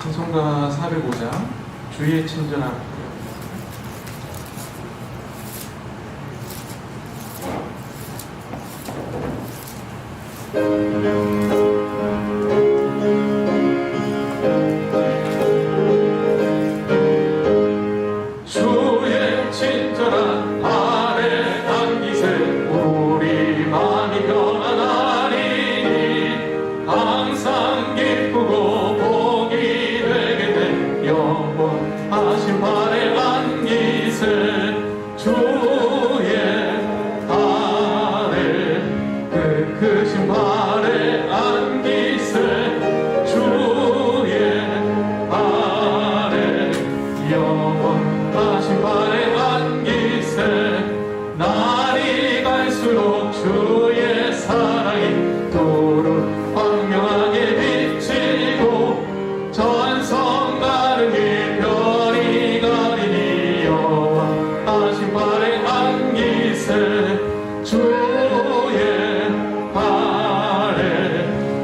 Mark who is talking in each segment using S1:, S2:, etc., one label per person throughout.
S1: 찬송가 405장 주의 친절함.
S2: 주의 친절한 발에 안기세 우리 마음이 변하나니 항상 기쁘고 복이 되게 된 영원하신 발에 안기세 주의 발에 그 크신 발에 안기세 주의 발에 영원하신 발에 안기세 날이 갈수록 주의 사랑이 도로 광명하게 비치고 전성 가는 길 별이 가리니 영원하신 발에 안기세 주의 발에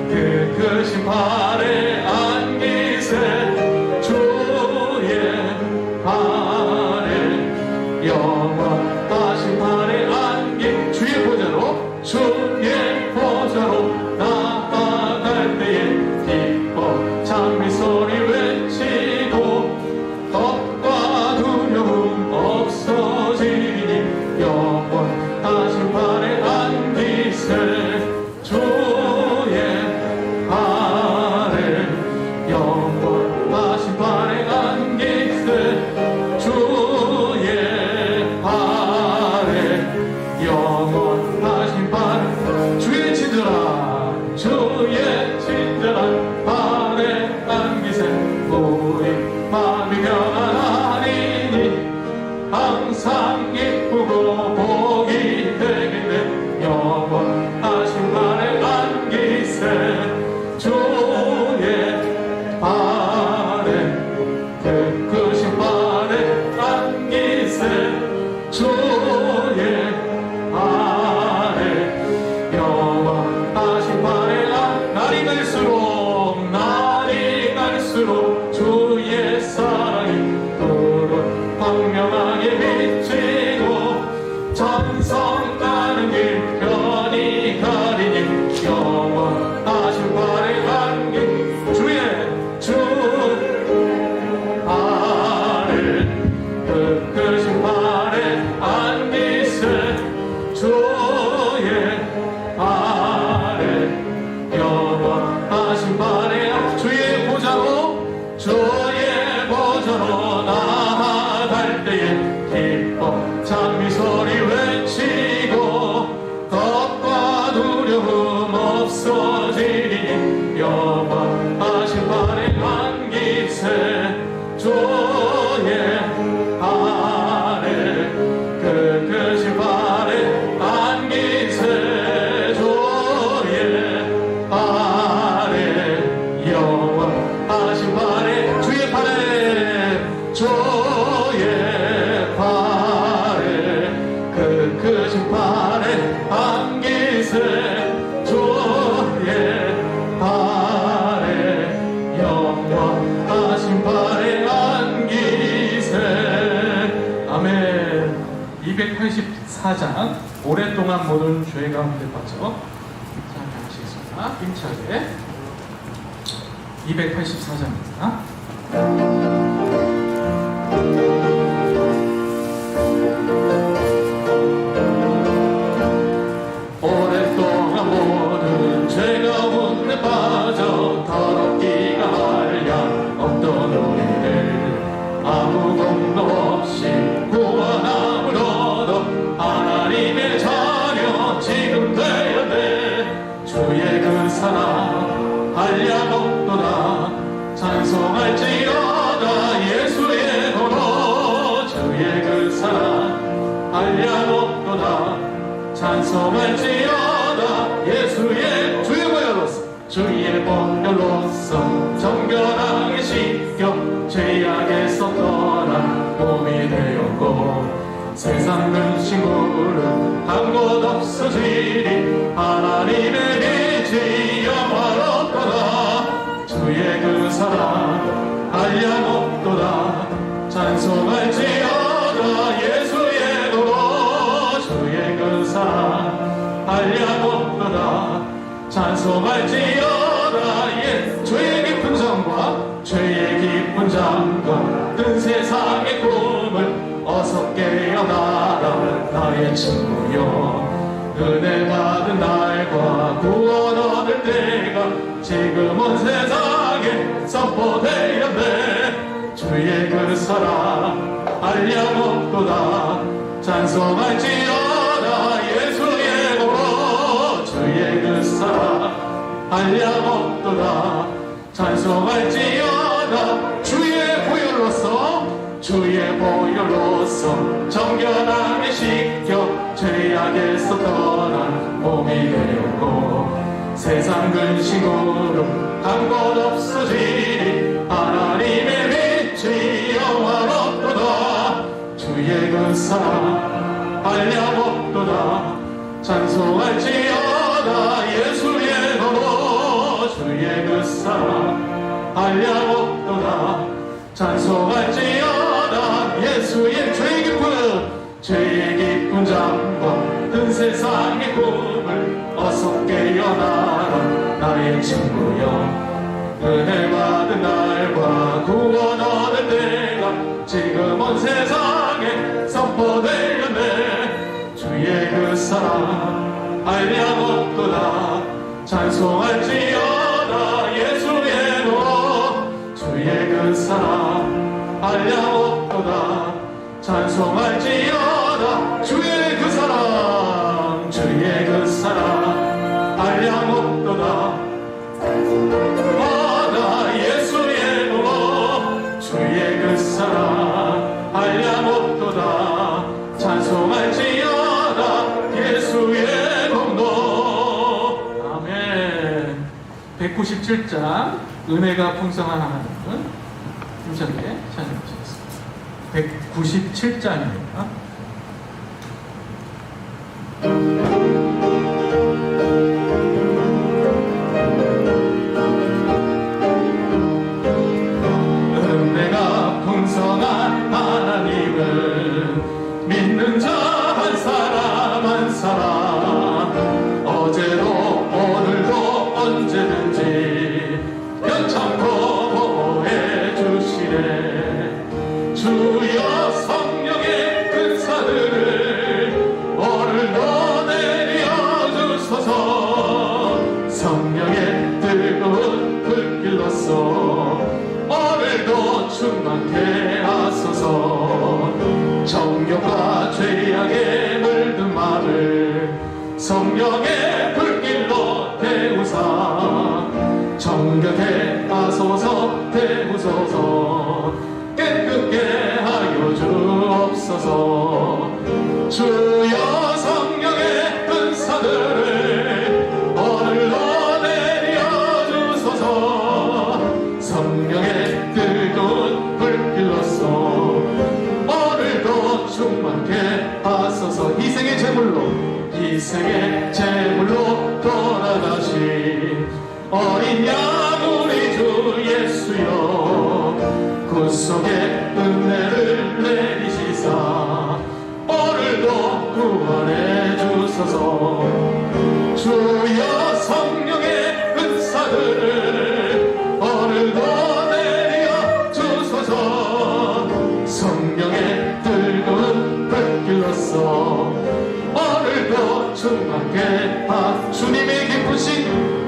S2: 그 크신 발에 안기세 주의 발에 영원하신 발에 안긴 주의 보좌로 나아갈 때에 기뻐 찬미 소리 외치고 겁과 두려움 없어지니 영원하신 발에 안기세 주의 발에 영원하신 발에 안기세 주의 발에 영원하신 발에 주의 친절한 발에 안기세 우리 마음이 변하나니 항상 기쁘고 복이 되게 된 영원하신 발에 안기세 주의 발에 그 크신 발에 안기세 주의 발에 영원하신 발에 날이 갈수록 주의 사랑이 도로 광명하게 비치고 전성 가는 길 편히 가리니 영원하신 발에 안긴 주의 발에 그 크신 발에 안기세 주의 발에 영원하신 발에 주의 보좌로 나아갈 때에 기뻐 찬미 소리 외치고 겁과 두려움 없어지니 영원하신 발에 안기세 주의 발에 그 크신 발에 안기세 주의 발에 영원하신 발에 주의 발에 그 크신 발에 안기세 주의 발에 영원하신 발에 안기세 아멘.
S1: 284장 오랫동안 모든 죄 가운데 빠져. 자, 하시겠습니다. 힘차게 284장입니다.
S2: 오랫동안 모든 죄 가운데 빠져 더럽기가 한량 없던 우리를 아무 공도 없이 구원함을 얻어 하나님의 자녀 지금 되었네 주의 그 사랑 한량 없도다 찬송할지어다 예수의 번호 주의 그 사랑 한량 없도다 찬송할지어다 예수의 주의 보혈로서 정결하게 씻겨 죄악에서 떠난 몸이 되었고 세상 근심으로 한 곳 없어지니 하나님의 빛이 영화롭도다 주의 그 사랑 알려먹도다 찬송할지어다 예 죄의 깊은 잠과 죄의 깊은 잠과 뜬 세상의 꿈을 어서 깨어나라 나의 친구여 은혜 받은 날과 구원 얻을 때가 지금 온 세상에 선포되었네 주의 그 사랑 알려먹도다 찬송할지어다 예수의 도로 주의 그 사랑 알려먹도다 찬송할지어다 주의 보혈로서 정결하게 씻겨 죄악에서 떠난 몸이 되었고 세상 근심으로 간 곳 없어지니 하나님의 빛이 영화롭도다 주의 그 사랑 알려먹도다 찬송할지어다 예수의 도로 주의 그 사랑 알려먹도다 찬송할지어다 예수의 죄의 깊은 잠과 뜬 세상의 꿈을 어서 깨어나라 나의 친구여 은혜 받은 날과 구원 얻을 때가 지금 온 세상에 선포되었네 주의 그 사랑 알려먹도다 찬송할지어다 예수의 도로 주의 그 사랑 알려먹도다 찬송할지어다 주의 그 사랑 알려먹도다 바다 예수의 도로 주의 그 사랑 알려먹도다 찬송할지어다 예수의 공로 아멘 197장 은혜가 풍성한 하나님은 힘차게 찬양하시겠습니다. 197장입니다. 은혜가 풍성한 하나님은 믿는 자 한 사람 한 사람 어제도 오늘도 언제든지 연창코 보호해 주시네 주여 성령의 근사들을 오늘도 내려주소서 성령의 뜨거운 불길로서 오늘도 충만케 하소서 정욕과 죄악에 물든 마음을 성령의 불길로 태우사 정결케 하소서 태우소서 깨끗게 하여 주옵소서 주여 성령의 은사들을 오늘로 내려주소서 성령의 뜨거운 불길로서 오늘도 충만케 하소서 희생의 제물로 돌아가신 어린 양 우리 주 예수여 구속의 은혜를 내리시사 오늘도 구원해 주소서 주여 성령의 은사들을 오늘도 내려 주소서 성령의 뜨거운 불길로서 오늘도 충만케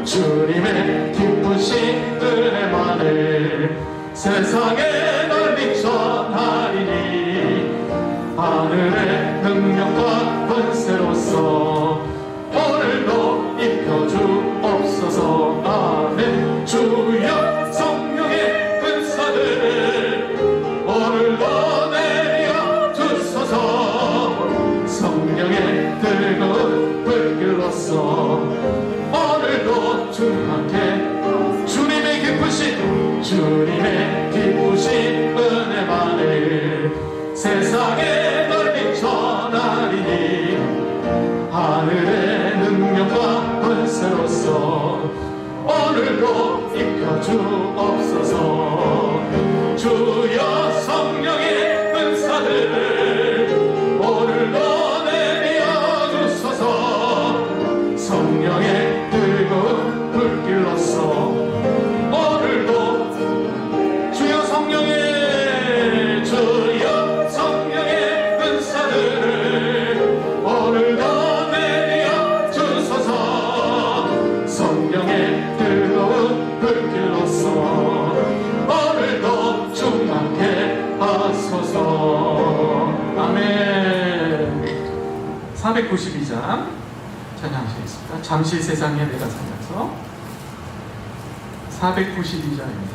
S2: 주님의 기쁘신 은혜만을 세상에 널리 전하리니 하늘의 능력과 권세로서 오늘도 입혀주옵소서 아멘 주여 성령의 은사들을 오늘도 내려주소서 성령의 뜨거운 불길로서 오늘도 충만케 주님의 기쁘신 은혜만을 세상에 널리 전하리니 하늘의 능력과 권세로서 오늘도 입혀주옵소서 주여 성령의 은사들을 오늘도 내려주소서
S1: 492장 찬양하시겠습니다. 잠시 세상에 내가 살면서 492장입니다.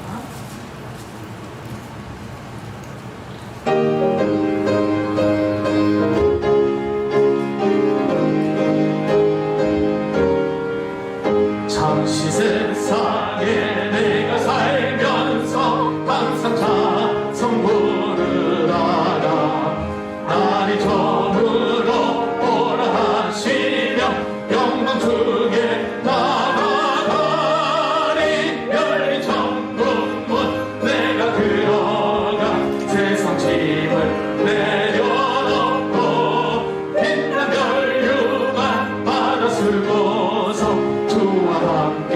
S2: 잠시 세상에 내가 살면서 항상 찬송 부르다가 날이 저물어 오라 하시며 영광 중에 나아가리. 열린 천국문 내가 들어가 세상 짐을 내려놓고 빛난 멸류관 받아 쓰고서 주와 함께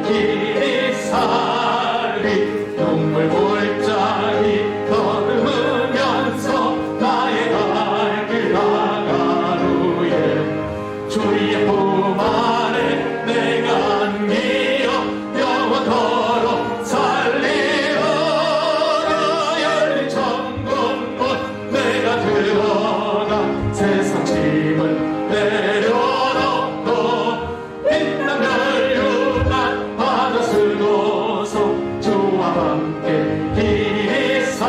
S2: 길이 살리. 눈물 골짜기 더듬으면서 나의 갈 길 나간 후에 주의 품 안에 내가 안기어 영원토록 살리라. 열린 천국문 내가 들어가 세상 짐을 내려놓고 빛난 멸류관 받아 쓰고서 주와 함께 길이 사.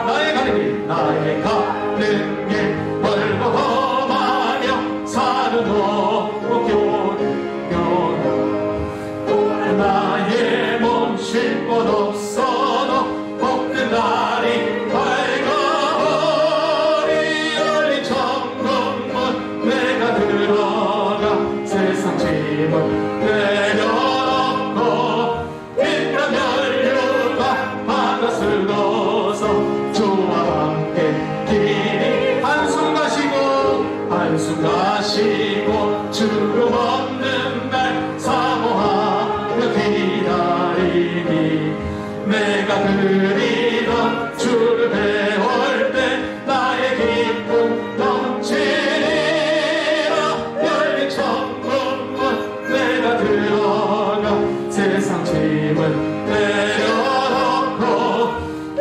S2: 나의 가는 길 나의 가는 길 멀고 험하며 산은 높고 교류며 나의 몸 쉴 곳 없어도 복된 날이 밝아오리. 열린 천국문 내가 들어가 세상 짐을 내려놓고 빛난 멸류관 받아 쓰고서 주와 함께 길이. 한숨 가시고 주름 없는 날 사모하며 기다리니. 내가 그리던 주를 배울 때 나의 기쁨 넘치리라. 열린 천국문 내가 들어가 세상 짐을 내려놓고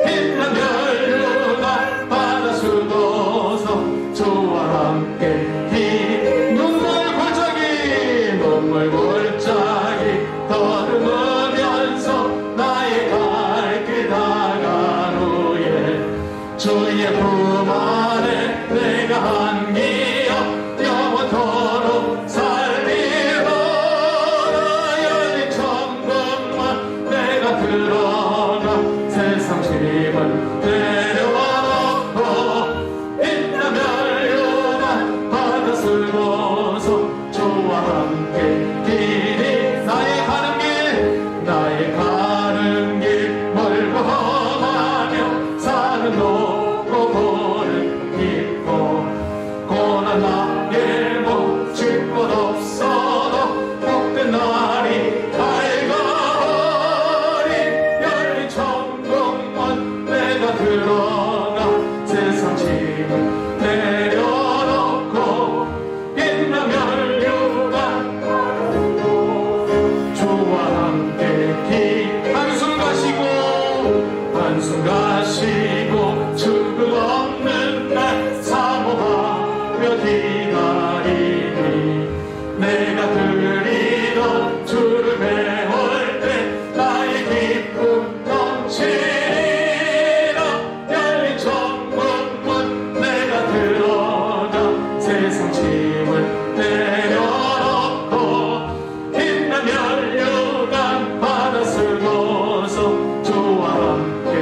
S2: 빛난 멸류관 받아 쓰고서 주와 함께 눈물 골짜기 더듬으면서 나의 갈 길 나간 후에 주의 품 안에 내가 안기어 영원토록 살리라. 열린 천국문 내가 들어가 세상 짐을 내려놓고 빛난 멸류관 받아 쓰고서 주와 함께 길이. 나의 가는 길 멀고 험하며 산은 높고 고는 깊고 고난 나의 목 쉴 곳 없어도 복된 날이 밝아오리. 열린 천국문 내가 들어가 세상 짐을 내려놓고 빛난 멸류관 주와 함께 한숨 가시고 죽음 없는 날 사모하며 기다리니. 내가 그리던 주를 배울 때 나의 기쁨 넘치리라. 열린 천국문 내가 들어가 세상 짐을 내려놓고 빛난 멸류관 받아 쓰고서 주와 함께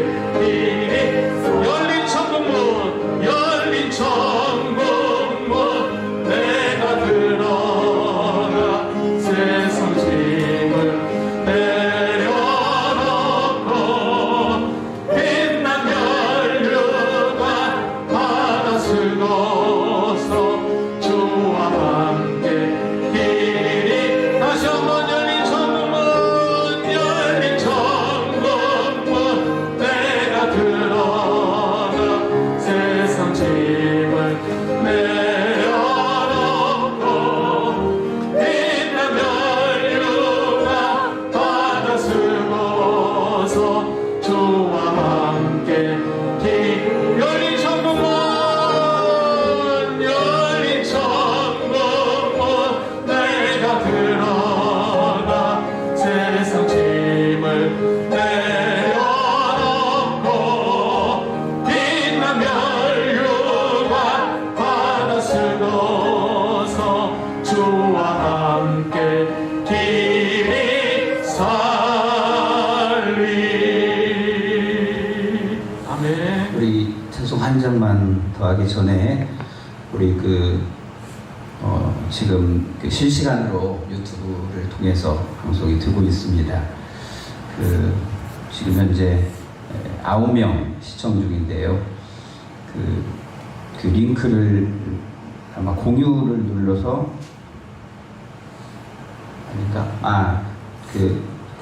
S3: 찬송 한 장만 더 하기 전에 우리 지금 실시간으로 유튜브를 통해서 방송이 되고 있습니다. 지금 현재 9명 시청 중인데요. 그 링크를 아마 공유를 눌러서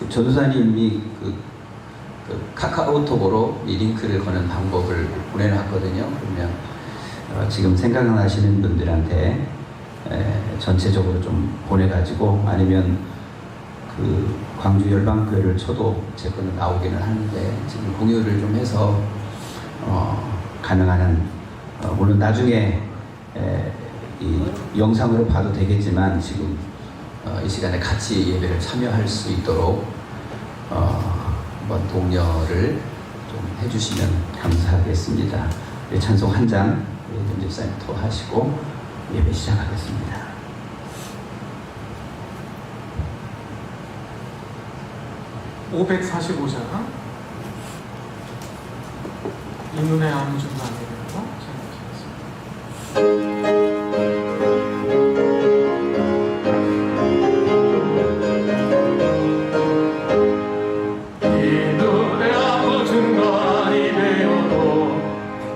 S3: 전도사님이 카카오톡으로 이 링크를 거는 방법을 보내놨거든요. 그러면 지금 생각나시는 분들한테 전체적으로 좀 보내가지고, 아니면 광주 열방교회를 쳐도 제 거는 나오기는 하는데, 지금 공유를 좀 해서 가능한 한, 물론 나중에 이 영상으로 봐도 되겠지만, 지금 이 시간에 같이 예배를 참여할 수 있도록 한번 독려를 좀 해주시면 감사하겠습니다. 찬송 한 장 연집사님 또 하시고 예배 시작하겠습니다.
S1: (545장) 이 눈에 아무 증거 안 되는 거 생각하겠습니다.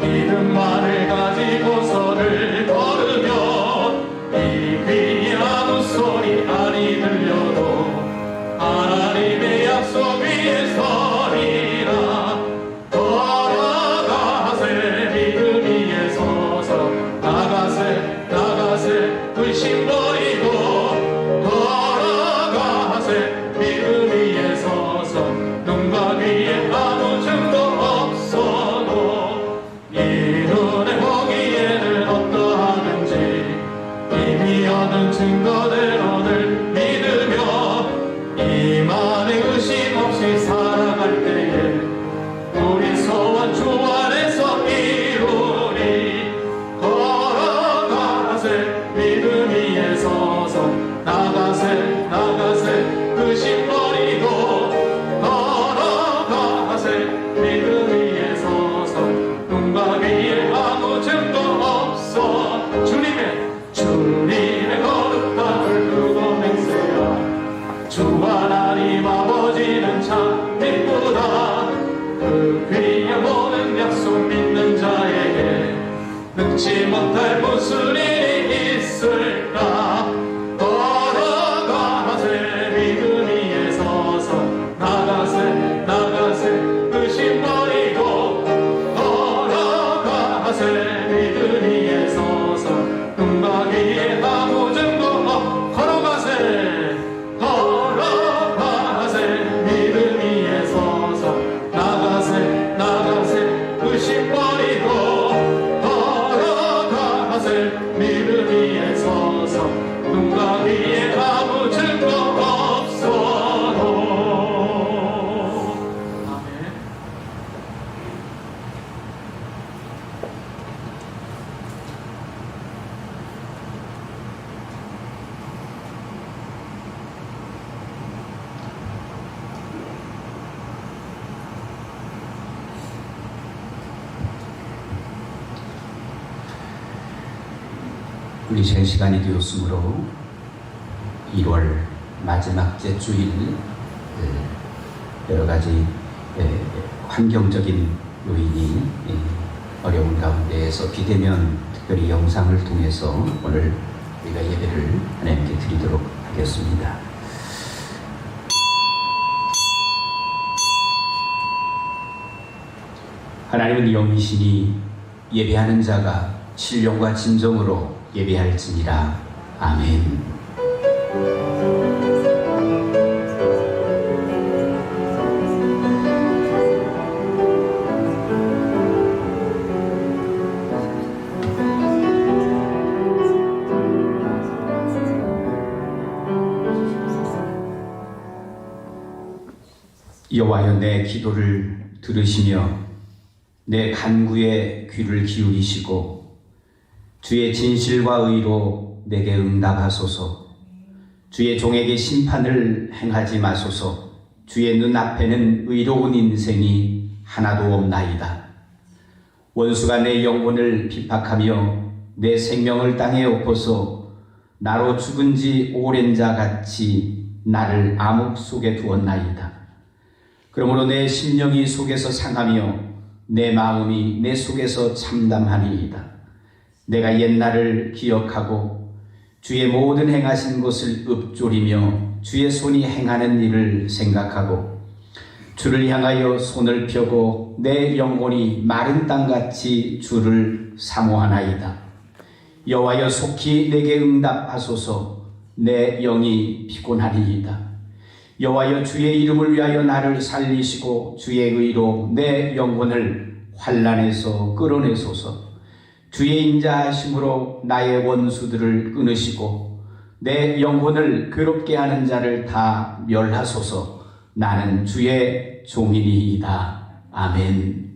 S2: 믿음만을 가지고서를 걸으며 이 귀에 아무 소리 아니 들려도 하나님의 약속 위에 서리라. 걸어가세 믿음 위에 서서 나가세 의심 버리고 걸어가세 믿음 위에 서서 눈과 귀에 아무 증거 없어도 이 눈에 보기에는 어떠하는지 이미 얻은 증거대로를 믿으며 이만의 의심 없이 살아갈 때에 우리 소원 주 안에서 이루리. 걸어가세 믿음 위에 서서 나가세 의심 버리고 걸어가세 믿음 위에 서서 눈과 귀에 아무 증거 없어. 주님의 거룩함을 두고 맹세야. 주 하나님 아버지는 참 믿구나. 그 귀에 모든 약속 믿는 자에게 능치 못할 무슨 일이 있을까. 걸어가세 믿음 위에 서서 나가세 의심 버리고 걸어가세 믿음 위에 서서 눈과 귀에 아무 증거 걸어가세 믿음 위에 서서 나가세 의심 버리고 걸어가세 믿음 위에 서서 눈과 귀에 아무 증거 없어도.
S1: 아멘.
S3: 우리 제 시간이 되었으므로 1월 마지막째 주일 여러 가지 환경적인 요인이 어려운 가운데에서 비대면 특별히 영상을 통해서 오늘 우리가 예배를 하나님께 드리도록 하겠습니다. 하나님은 영이시니 예배하는 자가 신령과 진정으로 예배할지니라. 아멘. 여호와여, 내 기도를 들으시며 내 간구에 귀를 기울이시고 주의 진실과 의로 내게 응답하소서. 주의 종에게 심판을 행하지 마소서. 주의 눈앞에는 의로운 인생이 하나도 없나이다. 원수가 내 영혼을 핍박하며 내 생명을 땅에 엎어서 나로 죽은 지 오랜 자 같이 나를 암흑 속에 두었나이다. 그러므로 내 심령이 속에서 상하며 내 마음이 내 속에서 참담하니이다. 내가 옛날을 기억하고 주의 모든 행하신 것을 읊조리며 주의 손이 행하는 일을 생각하고 주를 향하여 손을 펴고 내 영혼이 마른 땅같이 주를 사모하나이다. 여호와여 속히 내게 응답하소서. 내 영이 피곤하니이다. 여호와여 주의 이름을 위하여 나를 살리시고 주의 의로 내 영혼을 환난에서 끌어내소서. 주의 인자하심으로 나의 원수들을 끊으시고 내 영혼을 괴롭게 하는 자를 다 멸하소서. 나는 주의 종이니이다. 아멘.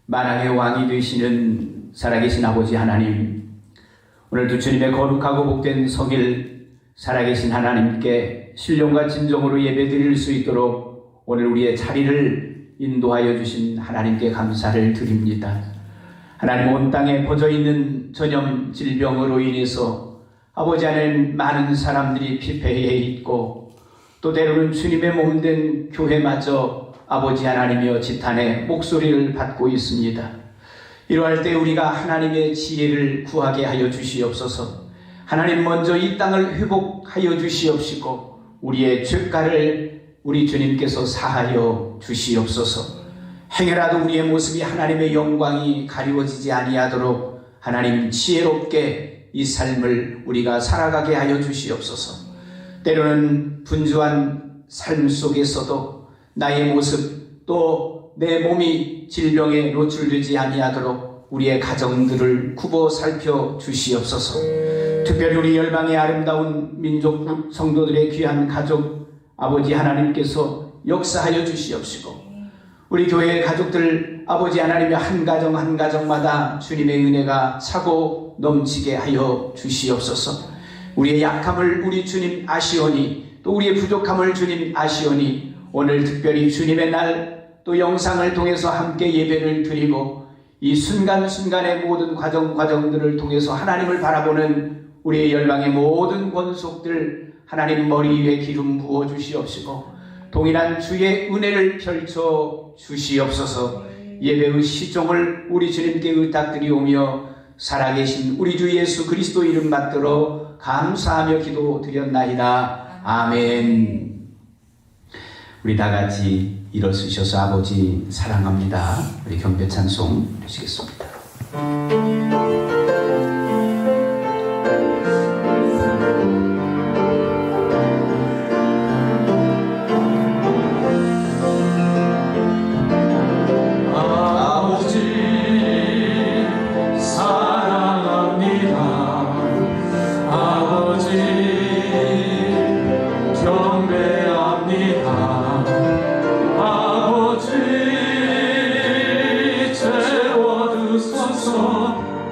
S3: 만왕의 왕이 되시는 살아계신 아버지 하나님, 오늘도 주님의 거룩하고 복된 성일 살아계신 하나님께 신령과 진정으로 예배드릴 수 있도록 오늘 우리의 자리를 인도하여 주신 하나님께 감사를 드립니다. 하나님, 온 땅에 퍼져있는 전염 질병으로 인해서 아버지 안에 많은 사람들이 피폐해 있고 또 때로는 주님의 몸된 교회마저 아버지 하나님이여 지탄의 목소리를 받고 있습니다. 이러할 때 우리가 하나님의 지혜를 구하게 하여 주시옵소서. 하나님, 먼저 이 땅을 회복하여 주시옵시고 우리의 죄가를 우리 주님께서 사하여 주시옵소서. 행여라도 우리의 모습이 하나님의 영광이 가리워지지 아니하도록 하나님 지혜롭게 이 삶을 우리가 살아가게 하여 주시옵소서. 때로는 분주한 삶 속에서도 나의 모습 또 내 몸이 질병에 노출되지 아니하도록 우리의 가정들을 굽어 살펴 주시옵소서. 특별히 우리 열방의 아름다운 민족 성도들의 귀한 가족 아버지 하나님께서 역사하여 주시옵시고 우리 교회의 가족들 아버지 하나님의 한 가정 한 가정마다 주님의 은혜가 차고 넘치게 하여 주시옵소서. 우리의 약함을 우리 주님 아시오니 또 우리의 부족함을 주님 아시오니 오늘 특별히 주님의 날 또 영상을 통해서 함께 예배를 드리고 이 순간순간의 모든 과정들을 통해서 하나님을 바라보는 우리의 열방의 모든 권속들 하나님 머리 위에 기름 부어 주시옵시고 동일한 주의 은혜를 펼쳐 주시옵소서. 예배의 시종을 우리 주님께 의탁드리오며 살아계신 우리 주 예수 그리스도 이름 받들어 감사하며 기도드렸나이다. 아멘. 우리 다같이 일어서셔서 아버지 사랑합니다. 우리 경배 찬송 드리겠습니다.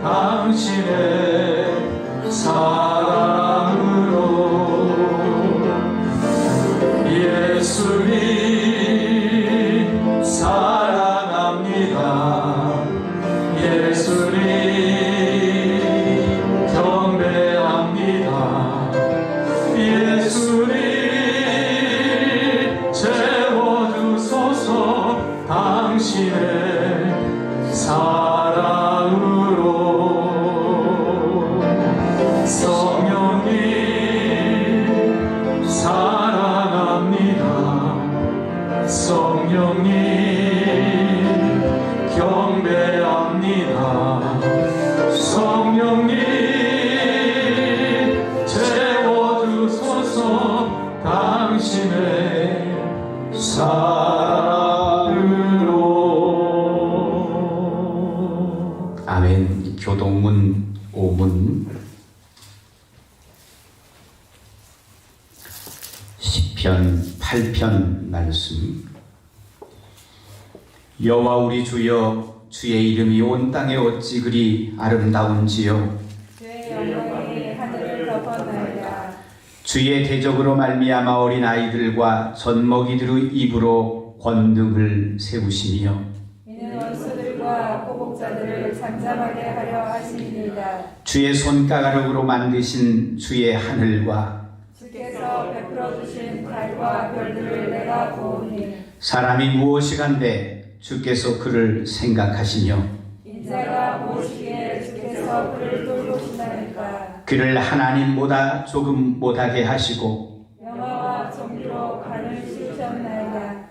S2: 당신의 사랑으로 예수님 사랑합니다. 예수님 경배합니다. 예수님 채워주소서. 당신의 사랑으로 성령님 사랑합니다. 성령님 경배합니다. 성령님 채워주소서. 당신의 사랑으로.
S3: 아멘. 교동문 5문 시편 8편 말씀. 여호와 우리 주여, 주의 이름이 온 땅에 어찌 그리 아름다운지요.
S4: 주의 영광이 하늘을 덮어나이다.
S3: 주의 대적으로 말미암아 어린 아이들과 젖먹이들의 입으로 권능을 세우시며
S4: 이는 원수들을 들과 호복자들을 잠잠하게 하려 하시니이다.
S3: 주의 손가락으로 만드신 주의 하늘과
S4: 주께서 베풀어 주신 달과 별들을 내가 보오니
S3: 사람이 무엇이간데 주께서 그를 생각하시며
S4: 인자가 무엇이기에 주께서 그를 돌보신다니까.
S3: 그를 하나님보다 조금 못하게 하시고
S4: 영화와 정의로 간을 씌우셨나이다.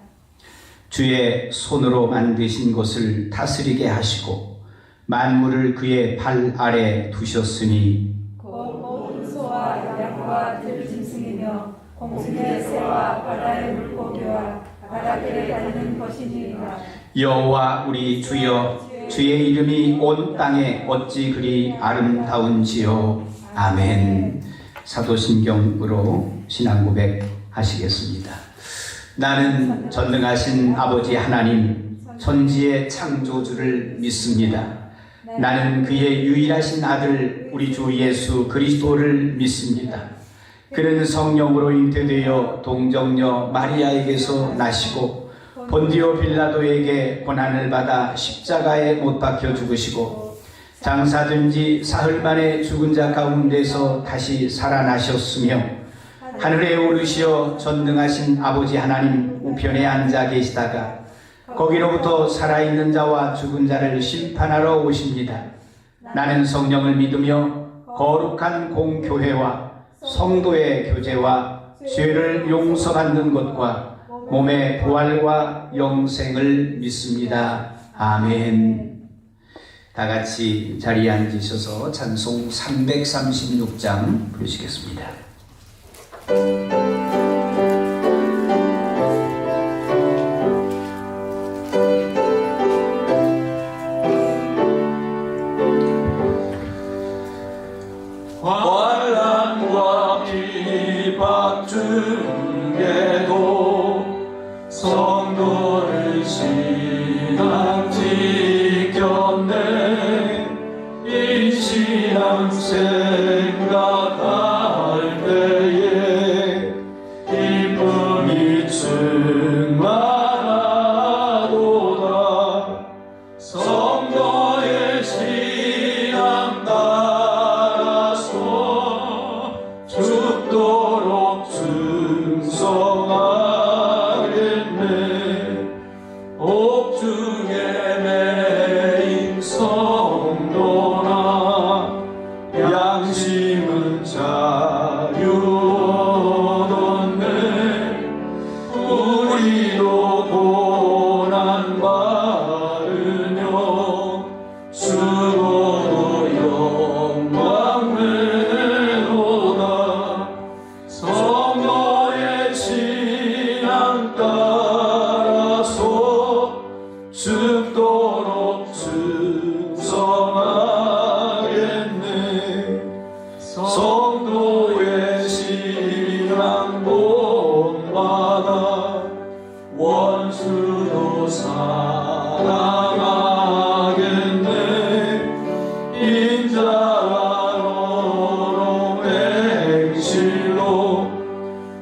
S3: 주의 손으로 만드신 것을 다스리게 하시고 만물을 그의 발 아래 두셨으니
S4: 곧 모든 소와 양과 들짐승이며 공중의 새와 바다의 물고기와 바닷길에 다니는 것이니이다.
S3: 여호와 우리 주여 주의 이름이 온 땅에 어찌 그리 아름다운지요. 아멘. 사도신경으로 신앙 고백 하시겠습니다. 나는 전능하신 아버지 하나님 천지의 창조주를 믿습니다. 나는 그의 유일하신 아들 우리 주 예수 그리스도를 믿습니다. 그는 성령으로 잉태되어 동정녀 마리아에게서 나시고 본디오 빌라도에게 고난을 받아 십자가에 못 박혀 죽으시고 장사된 지 사흘 만에 죽은 자 가운데서 다시 살아나셨으며 하늘에 오르시어 전능하신 아버지 하나님 우편에 앉아 계시다가 거기로부터 살아있는 자와 죽은 자를 심판하러 오십니다. 나는 성령을 믿으며 거룩한 공교회와 성도의 교제와 죄를 용서받는 것과 몸의 부활과 영생을 믿습니다. 아멘. 다 같이 자리에 앉으셔서 찬송 336장 부르시겠습니다.
S2: 환난과 비박 중에도 성도를 신앙 지켰네. 이 신앙 생각할 때에 기쁨이 충만하도다. 성도의 신앙 따라서 죽도록 충성하겠네. 옥중에 매인 성도나 양심은 자유 얻었네. 우리도 고난 받으며 죽어도 영광 외로다. 성도의 신앙 따라서 죽도록 충성하겠네. 성도의 신앙 본받아 원수도 사랑하겠네. 인자로롱 행실로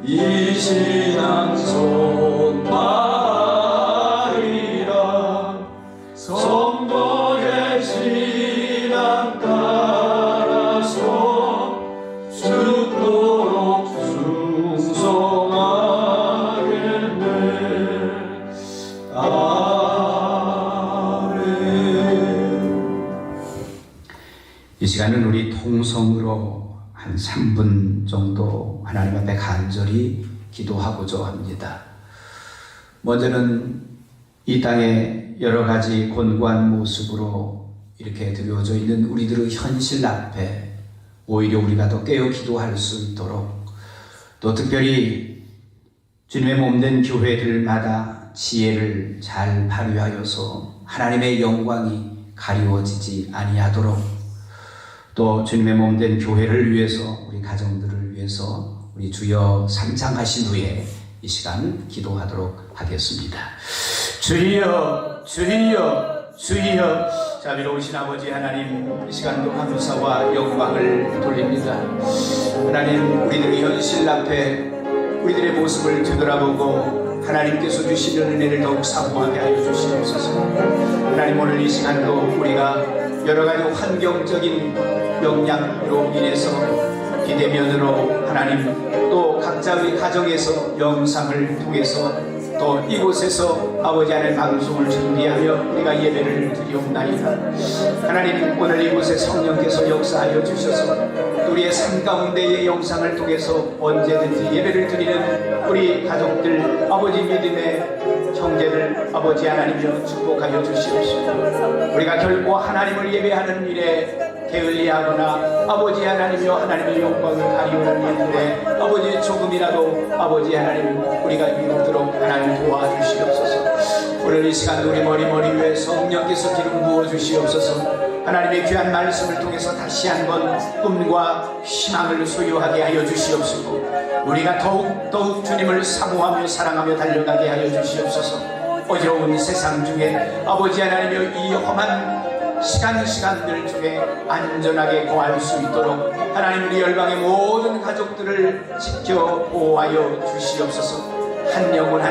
S2: 이 신앙 손바리라. 성도의 신앙 따라서 죽도록 충성하겠네. 아멘.
S3: 이 시간은 우리 통성으로 한 3분 정도 하나님 앞에 간절히 기도하고자 합니다. 먼저는 이 땅에 여러 가지 곤고한 모습으로 이렇게 들여져 있는 우리들의 현실 앞에 오히려 우리가 더 깨어 기도할 수 있도록, 또 특별히 주님의 몸된 교회들마다 지혜를 잘 발휘하여서 하나님의 영광이 가리워지지 아니하도록, 또 주님의 몸된 교회를 위해서, 우리 가정들을 위해서 우리 주여 삼창하신 후에 이 시간 기도하도록 하겠습니다. 주여 주여 주여. 자비로우신 아버지 하나님, 이 시간도 감사와 영광을 돌립니다. 하나님, 우리들의 현실 앞에 우리들의 모습을 되돌아보고 하나님께서 주시는 은혜를 더욱 사모하게 하여 주시옵소서. 하나님, 오늘 이 시간도 우리가 여러 가지 환경적인 영향으로 인해서 비대면으로 하나님 또 각자의 가정에서 영상을 통해서 또 이곳에서 아버지 안에 방송을 준비하며 우리가 예배를 드리옵나이다. 하나님 오늘 이곳에 성령께서 역사하여 주셔서 우리의 삶 가운데의 영상을 통해서 언제든지 예배를 드리는 우리 가족들 아버지 믿음의 형제들 아버지 하나님이여 축복하여 주시옵소서. 우리가 결코 하나님을 예배하는 일에 게을리하거나 아버지 하나님이여 하나님의 영광을 가리우는 일에 아버지 조금이라도 아버지 하나님 우리가 이루도록 하나님 도와주시옵소서. 오늘 이 시간도 우리 머리 위에 성령께서 기름 부어 주시옵소서. 하나님의 귀한 말씀을 통해서 다시 한번 꿈과 희망을 소유하게 하여 주시옵소서. 우리가 더욱 주님을 사모하며 사랑하며 달려가게 하여 주시옵소서. 어지러운 세상 중에 아버지 하나님여 이 험한 시간들 중에 안전하게 거할 수 있도록 하나님 우리 열방의 모든 가족들을 지켜 보호하여 주시옵소서. 한 영혼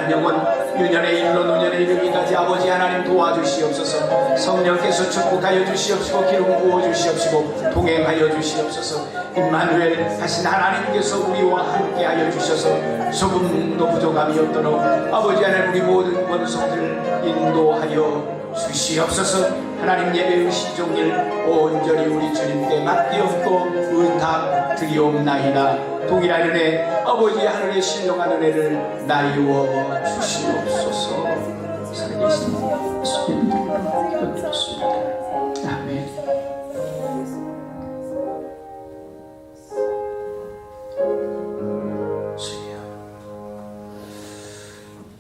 S3: 유년의 일로 노년의 이르기까지 아버지 하나님 도와주시옵소서. 성령께서 축복하여 주시옵시고 기름 부어 주시옵시고 동행하여 주시옵소서. 임마누엘 하신 하나님께서 우리와 함께하여 주셔서 조금도 부족함이 없도록 아버지 하나님 우리 모든 권속들 인도하여 주시옵소서. 하나님 예배의 시종일 온전히 우리 주님께 맡기옵고 의탁 드리옵나이다. 동일한 은혜 아버지 하늘의 신령한 은혜를 나이워 주시옵소서. 살아계신 예수님 기도드렸습니다. 아멘.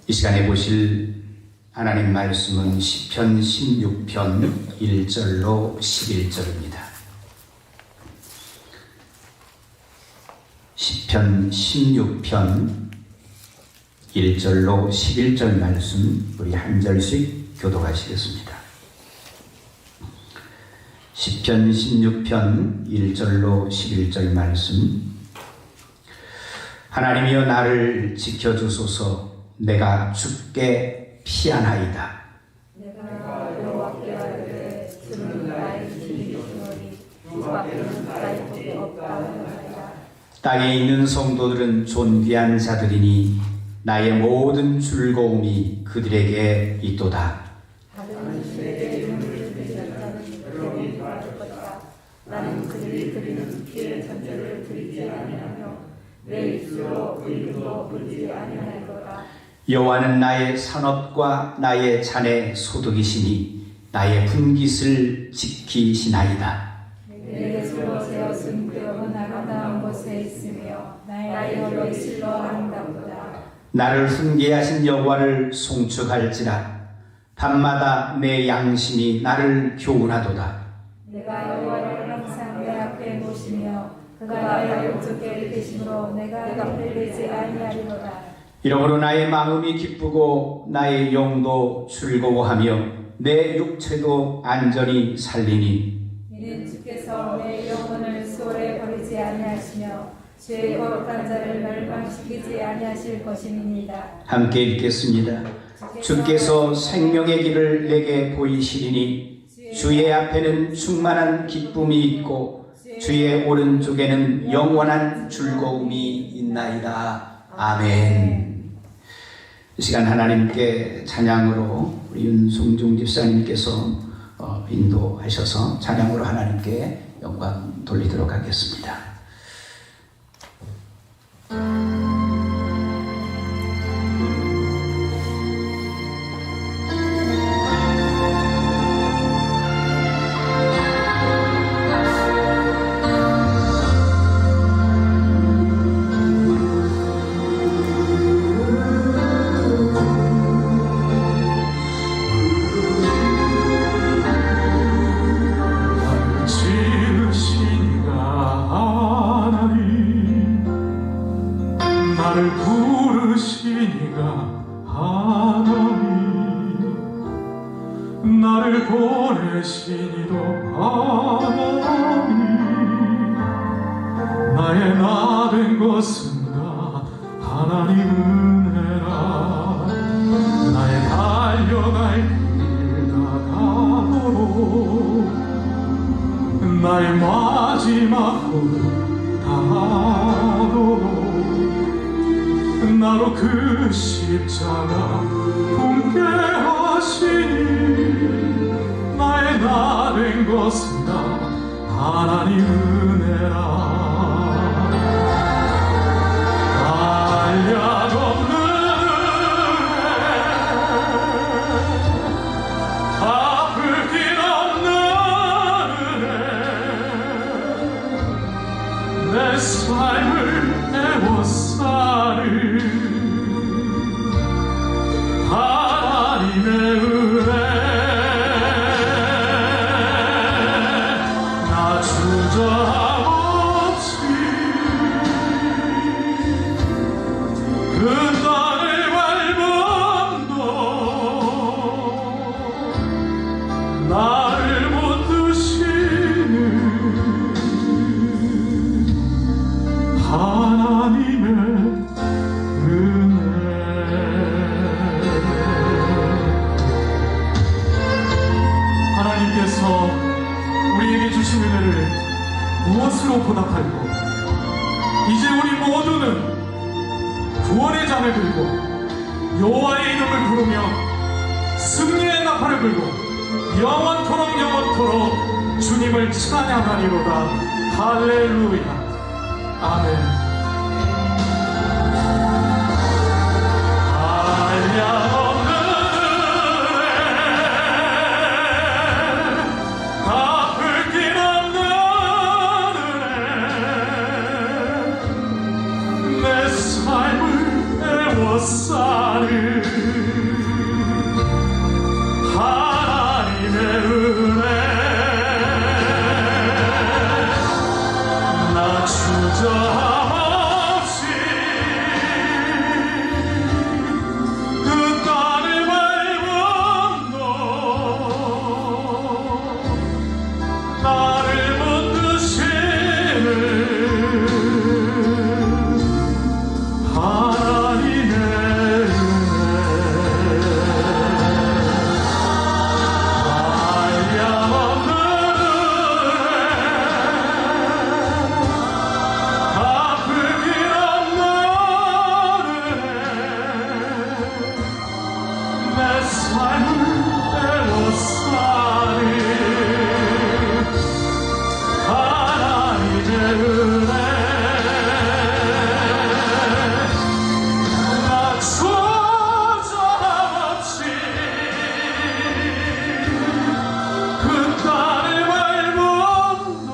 S3: 이 시간에 보실 하나님 말씀은 시편 16편 1절로 11절입니다. 시편 16편 1절로 11절 말씀 우리 한 절씩 교독하시겠습니다. 시편 16편 1절로 11절 말씀. 하나님이여 나를 지켜주소서. 내가 주께 피하나이다.
S4: 내가 여호와께 아뢰되 주는 나의 길이시오니 주 밖에는 나의 복이 없다 하나이다.
S3: 땅에 있는 성도들은 존귀한 자들이니 나의 모든 즐거움이 그들에게 있도다.
S4: 다른 주에게 이름을 드리는 자는 그들이 받을 것이다. 나는 그들이 드리는 피의 전제를 드리지 아니하며 내 입술로 의인도 물지 아니할 거다.
S3: 여호와는 나의 산업과 나의 잔의 소득이시니 나의 분깃을 지키시나이다.
S4: 내 손으로 세웠은 그 영은 아름다운 곳에 있으며 나의 혀로 실로 아름답도다.
S3: 나를 훈계하신 여호와를 송축할지라. 밤마다 내 양심이 나를 교훈하도다.
S4: 내가 여호와를 항상 내 앞에 모시며 그가 나의 오른쪽에 계심으로 내가 흔들리지 아니하리로다.
S3: 이러므로 나의 마음이 기쁘고 나의 영도 즐거워하며 내 육체도 안전히 살리니
S4: 이는 주께서 내 영혼을 수월에 버리지 아니하시며 죄의 거룩한 자를 멸망시키지 아니하실 것임이니이다.
S3: 함께 읽겠습니다. 주께서 생명의 길을 내게 보이시리니 주의 앞에는 충만한 기쁨이 있고 주의 오른쪽에는 영원한 즐거움이 있나이다. 아멘. 이 시간 하나님께 찬양으로 우리 윤송중 집사님께서 인도하셔서 찬양으로 하나님께 영광 돌리도록 하겠습니다.
S2: 나를 부르시니가 하나님, 나를 보내시니도 하나님, 나의 나 된 것은 다 하나님 은혜라. 나의 달려갈 길 다
S1: 나의 마지막 고난으로 나로 그 십자가 품게 하시니 나의 나 된 것은 다 하나님 은혜라. 한량없는 은혜, 갚을 길 없는 은혜, 내 삶을 애워싸는 하나님의 은혜. 나 주저함없이 그 땅을 밟음도 나를 못 드시는 하나님의 은혜. 하나님께서 우리에게 주신 은혜를 무엇으로 보답할고, 이제 우리 모두는 구원의 잔을 들고 여호와의 이름을 부르며 승리의 나팔을 불고 영원토록 주님을 찬양하리로다. 할렐루야. 아멘. 한량없는 은혜, 갚을 길 없는 은혜, 내 삶을 애워싸는 하나님의 은혜. 나 주저함없이 그 땅을 밟음도 나를 못 드시는 하나님의 은혜. 한량없는 갚을 길 없는 은혜, 내 삶을 애워싸는 하나님의 은혜. 나 주저함없이 그 땅을 밟음도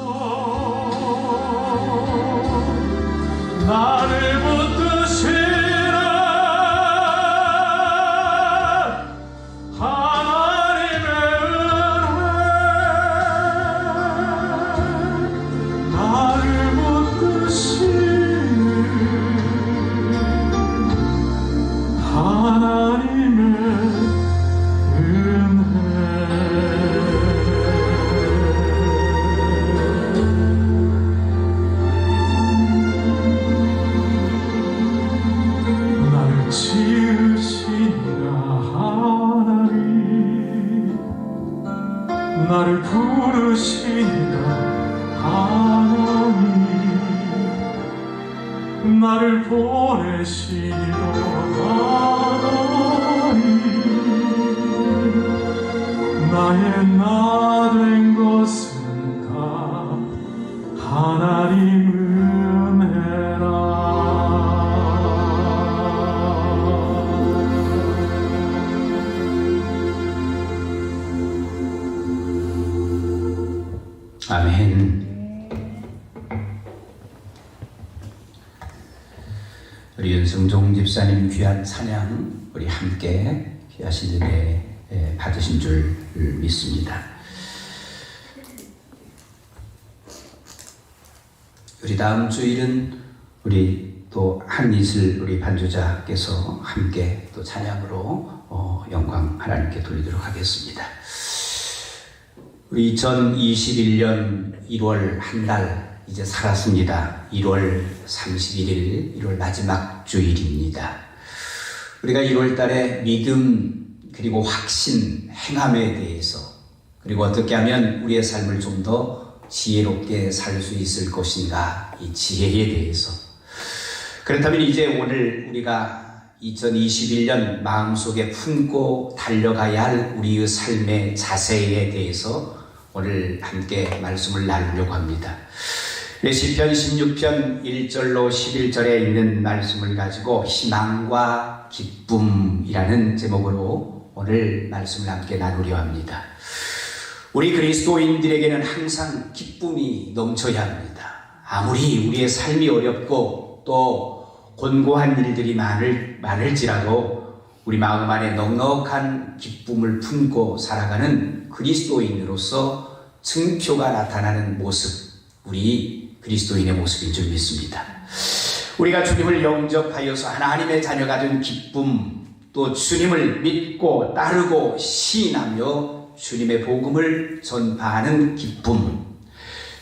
S1: 나를 못 드시는 하나님의 은혜, 나를 못 드시는 하나님의 은혜. 나를 지으시니라 하나님, 나를 부르시니라 하나님, 나를 보내시니라 하나님, 나의 나 된 것은 다 하나님 은혜라.
S3: 아멘. 우리 윤승종 집사님 귀한 찬양 우리 함께 귀하신 은혜 받으신 줄 믿습니다. 우리 다음 주일은 우리 또 한이슬 우리 반주자께서 함께 또 찬양으로 영광 하나님께 돌리도록 하겠습니다. 우리 2021년 1월 한 달 이제 살았습니다. 1월 31일, 1월 마지막 주일입니다. 우리가 1월 달에 믿음 그리고 확신, 행함에 대해서 그리고 어떻게 하면 우리의 삶을 좀 더 지혜롭게 살 수 있을 것인가? 이 지혜에 대해서. 그렇다면 이제 오늘 우리가 2021년 마음속에 품고 달려가야 할 우리의 삶의 자세에 대해서 오늘 함께 말씀을 나누려고 합니다. 시편 16편 1절로 11절에 있는 말씀을 가지고 희망과 기쁨이라는 제목으로 오늘 말씀을 함께 나누려 합니다. 우리 그리스도인들에게는 항상 기쁨이 넘쳐야 합니다. 아무리 우리의 삶이 어렵고 또 곤고한 일들이 많을지라도 우리 마음 안에 넉넉한 기쁨을 품고 살아가는 그리스도인으로서 증표가 나타나는 모습, 우리 그리스도인의 모습인 줄 믿습니다. 우리가 주님을 영접하여서 하나님의 자녀가 된 기쁨, 또 주님을 믿고 따르고 시인하며 주님의 복음을 전파하는 기쁨,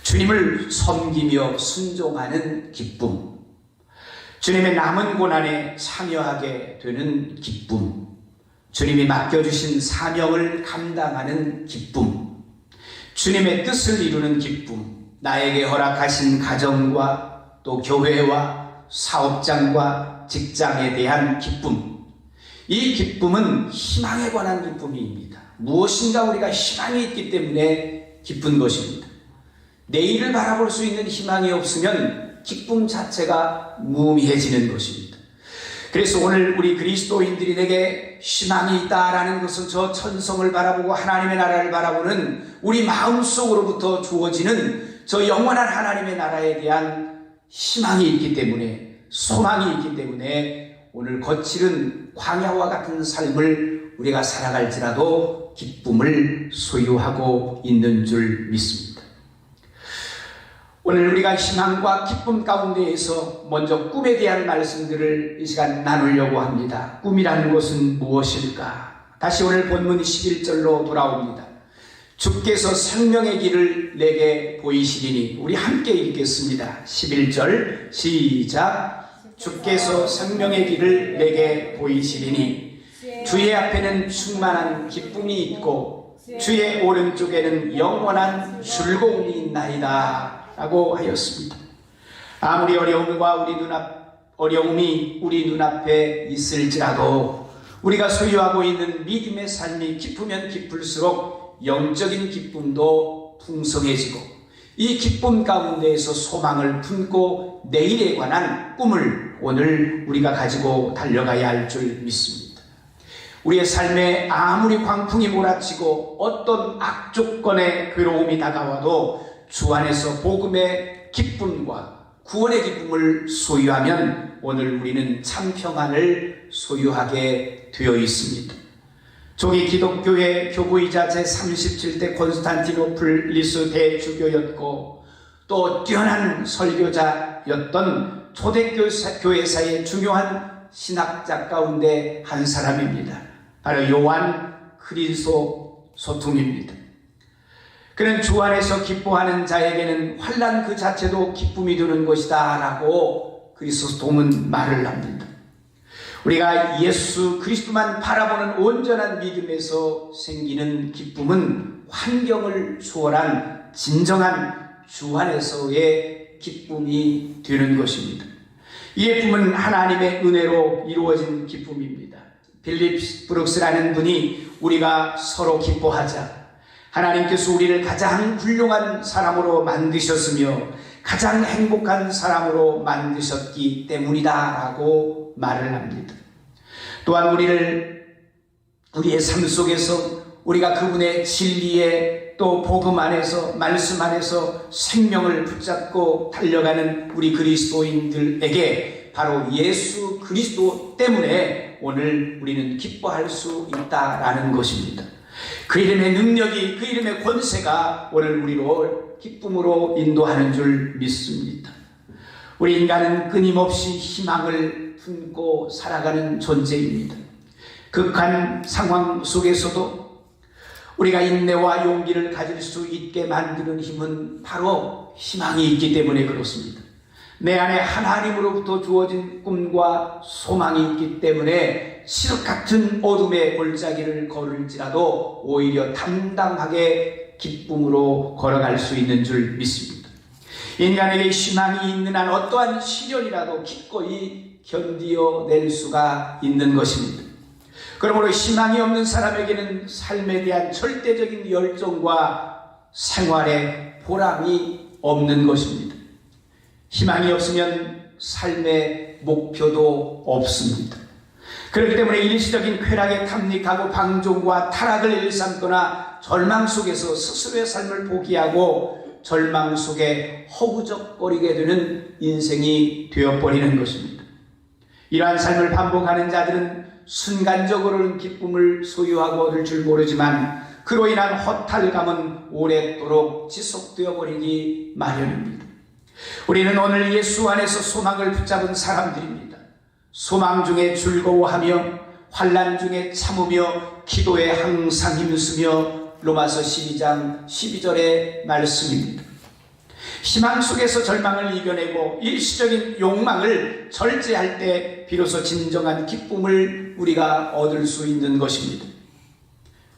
S3: 주님을 섬기며 순종하는 기쁨, 주님의 남은 고난에 참여하게 되는 기쁨, 주님이 맡겨주신 사명을 감당하는 기쁨, 주님의 뜻을 이루는 기쁨, 나에게 허락하신 가정과 또 교회와 사업장과 직장에 대한 기쁨, 이 기쁨은 희망에 관한 기쁨입니다. 무엇인가 우리가 희망이 있기 때문에 기쁜 것입니다. 내일을 바라볼 수 있는 희망이 없으면 기쁨 자체가 무의미해지는 것입니다. 그래서 오늘 우리 그리스도인들이 내게 희망이 있다라는 것은 저 천성을 바라보고 하나님의 나라를 바라보는 우리 마음속으로부터 주어지는 저 영원한 하나님의 나라에 대한 희망이 있기 때문에, 소망이 있기 때문에 오늘 거칠은 광야와 같은 삶을 우리가 살아갈지라도 기쁨을 소유하고 있는 줄 믿습니다. 오늘 우리가 희망과 기쁨 가운데에서 먼저 꿈에 대한 말씀들을 이 시간 나누려고 합니다. 꿈이라는 것은 무엇일까? 다시 오늘 본문 11절로 돌아옵니다. 주께서 생명의 길을 내게 보이시리니, 우리 함께 읽겠습니다. 11절 시작. 주께서 생명의 길을 내게 보이시리니 주의 앞에는 충만한 기쁨이 있고 주의 오른쪽에는 영원한 즐거움이 있나이다 라고 하였습니다. 아무리 어려움이 우리 눈앞에 있을지라도 우리가 소유하고 있는 믿음의 삶이 깊으면 깊을수록 영적인 기쁨도 풍성해지고 이 기쁨 가운데에서 소망을 품고 내일에 관한 꿈을 오늘 우리가 가지고 달려가야 할 줄 믿습니다. 우리의 삶에 아무리 광풍이 몰아치고 어떤 악조건의 괴로움이 다가와도 주 안에서 복음의 기쁨과 구원의 기쁨을 소유하면 오늘 우리는 참 평안을 소유하게 되어 있습니다. 조기 기독교의 교부이자 제37대 콘스탄티노플리스 대주교였고 또 뛰어난 설교자였던 초대교회사의 중요한 신학자 가운데 한 사람입니다. 바로 요한 크리소스톰입니다. 그는 주 안에서 기뻐하는 자에게는 환난 그 자체도 기쁨이 되는 것이다 라고 크리소스톰은 말을 합니다. 우리가 예수 그리스도만 바라보는 온전한 믿음에서 생기는 기쁨은 환경을 초월한 진정한 주 안에서의 기쁨이 되는 것입니다. 이 기쁨은 하나님의 은혜로 이루어진 기쁨입니다. 빌립 브룩스라는 분이 우리가 서로 기뻐하자, 하나님께서 우리를 가장 훌륭한 사람으로 만드셨으며 가장 행복한 사람으로 만드셨기 때문이다 라고 말을 합니다. 또한 우리의 삶 속에서 우리가 그분의 진리에 또 복음 안에서 말씀 안에서 생명을 붙잡고 달려가는 우리 그리스도인들에게 바로 예수 그리스도 때문에 오늘 우리는 기뻐할 수 있다라는 것입니다. 그 이름의 능력이, 그 이름의 권세가 오늘 우리로 기쁨으로 인도하는 줄 믿습니다. 우리 인간은 끊임없이 희망을 품고 살아가는 존재입니다. 극한 상황 속에서도 우리가 인내와 용기를 가질 수 있게 만드는 힘은 바로 희망이 있기 때문에 그렇습니다. 내 안에 하나님으로부터 주어진 꿈과 소망이 있기 때문에 칠흑 같은 어둠의 골짜기를 걸을지라도 오히려 담담하게 기쁨으로 걸어갈 수 있는 줄 믿습니다. 인간에게 희망이 있는 한 어떠한 시련이라도 기꺼이 견디어낼 수가 있는 것입니다. 그러므로 희망이 없는 사람에게는 삶에 대한 절대적인 열정과 생활에 보람이 없는 것입니다. 희망이 없으면 삶의 목표도 없습니다. 그렇기 때문에 일시적인 쾌락에 탐닉하고 방종과 타락을 일삼거나 절망 속에서 스스로의 삶을 포기하고 절망 속에 허우적거리게 되는 인생이 되어버리는 것입니다. 이러한 삶을 반복하는 자들은 순간적으로는 기쁨을 소유하고 얻을 줄 모르지만 그로 인한 허탈감은 오랫도록 지속되어 버리기 마련입니다. 우리는 오늘 예수 안에서 소망을 붙잡은 사람들입니다. 소망 중에 즐거워하며 환난 중에 참으며 기도에 항상 힘쓰며 로마서 12장 12절의 말씀입니다. 희망 속에서 절망을 이겨내고 일시적인 욕망을 절제할 때 비로소 진정한 기쁨을 우리가 얻을 수 있는 것입니다.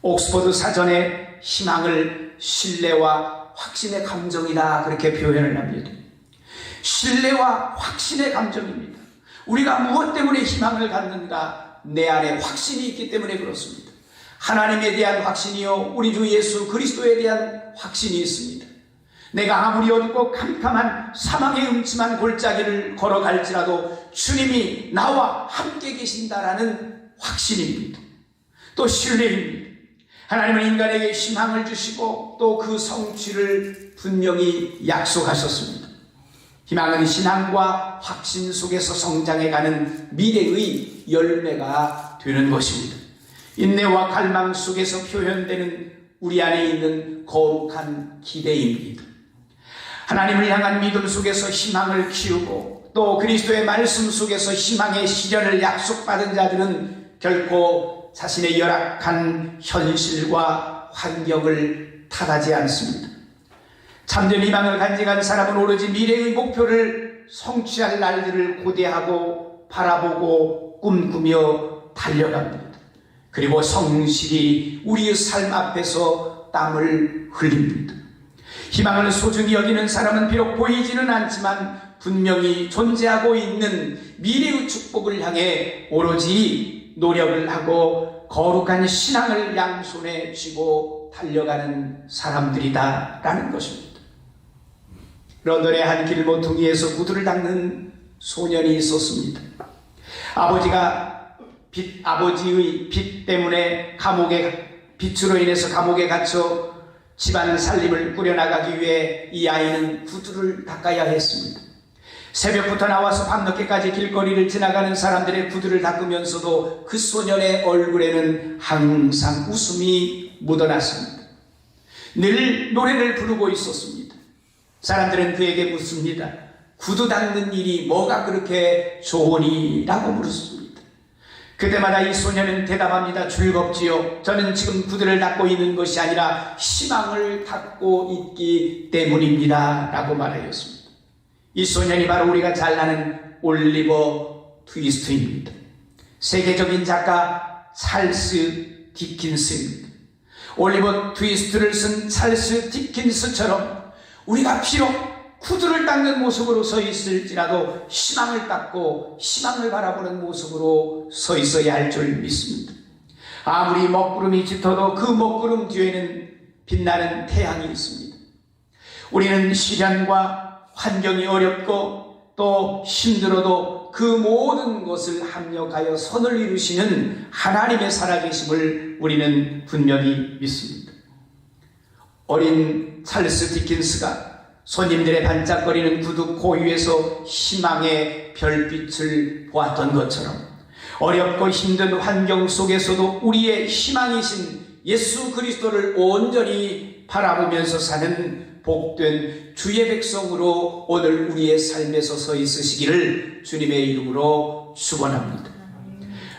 S3: 옥스퍼드 사전에 희망을 신뢰와 확신의 감정이다 그렇게 표현을 합니다. 신뢰와 확신의 감정입니다. 우리가 무엇 때문에 희망을 갖는가? 내 안에 확신이 있기 때문에 그렇습니다. 하나님에 대한 확신이요 우리 주 예수 그리스도에 대한 확신이 있습니다. 내가 아무리 어둡고 캄캄한 사망의 음침한 골짜기를 걸어갈지라도 주님이 나와 함께 계신다라는 확신입니다. 또 신뢰입니다. 하나님은 인간에게 희망을 주시고 또 그 성취를 분명히 약속하셨습니다. 희망은 신앙과 확신 속에서 성장해가는 미래의 열매가 되는 것입니다. 인내와 갈망 속에서 표현되는 우리 안에 있는 거룩한 기대입니다. 하나님을 향한 믿음 속에서 희망을 키우고 또 그리스도의 말씀 속에서 희망의 시련을 약속받은 자들은 결코 자신의 열악한 현실과 환경을 탓하지 않습니다. 참된 희망을 간직한 사람은 오로지 미래의 목표를 성취할 날들을 고대하고 바라보고 꿈꾸며 달려갑니다. 그리고 성실히 우리의 삶 앞에서 땀을 흘립니다. 희망을 소중히 여기는 사람은 비록 보이지는 않지만 분명히 존재하고 있는 미래의 축복을 향해 오로지 노력을 하고 거룩한 신앙을 양손에 쥐고 달려가는 사람들이다라는 것입니다. 런던의 한 길모퉁이에서 구두를 닦는 소년이 있었습니다. 아버지의 빚 때문에 빚으로 인해서 감옥에 갇혀 집안 살림을 꾸려나가기 위해 이 아이는 구두를 닦아야 했습니다. 새벽부터 나와서 밤늦게까지 길거리를 지나가는 사람들의 구두를 닦으면서도 그 소년의 얼굴에는 항상 웃음이 묻어났습니다. 늘 노래를 부르고 있었습니다. 사람들은 그에게 묻습니다. 구두 닦는 일이 뭐가 그렇게 좋으니? 라고 물었습니다. 그때마다 이 소년은 대답합니다. 즐겁지요. 저는 지금 구두를 닦고 있는 것이 아니라 희망을 닦고 있기 때문입니다. 라고 말하였습니다. 이 소년이 바로 우리가 잘 아는 올리버 트위스트입니다. 세계적인 작가 찰스 디킨스입니다. 올리버 트위스트를 쓴 찰스 디킨스처럼 우리가 비록 구두를 닦는 모습으로 서 있을지라도 희망을 닦고 희망을 바라보는 모습으로 서 있어야 할 줄 믿습니다. 아무리 먹구름이 짙어도 그 먹구름 뒤에는 빛나는 태양이 있습니다. 우리는 시련과 환경이 어렵고 또 힘들어도 그 모든 것을 합력하여 선을 이루시는 하나님의 살아계심을 우리는 분명히 믿습니다. 어린 찰스 디킨스가 손님들의 반짝거리는 구두 고유에서 희망의 별빛을 보았던 것처럼 어렵고 힘든 환경 속에서도 우리의 희망이신 예수 그리스도를 온전히 바라보면서 사는 복된 주의 백성으로 오늘 우리의 삶에서 서 있으시기를 주님의 이름으로 축원합니다.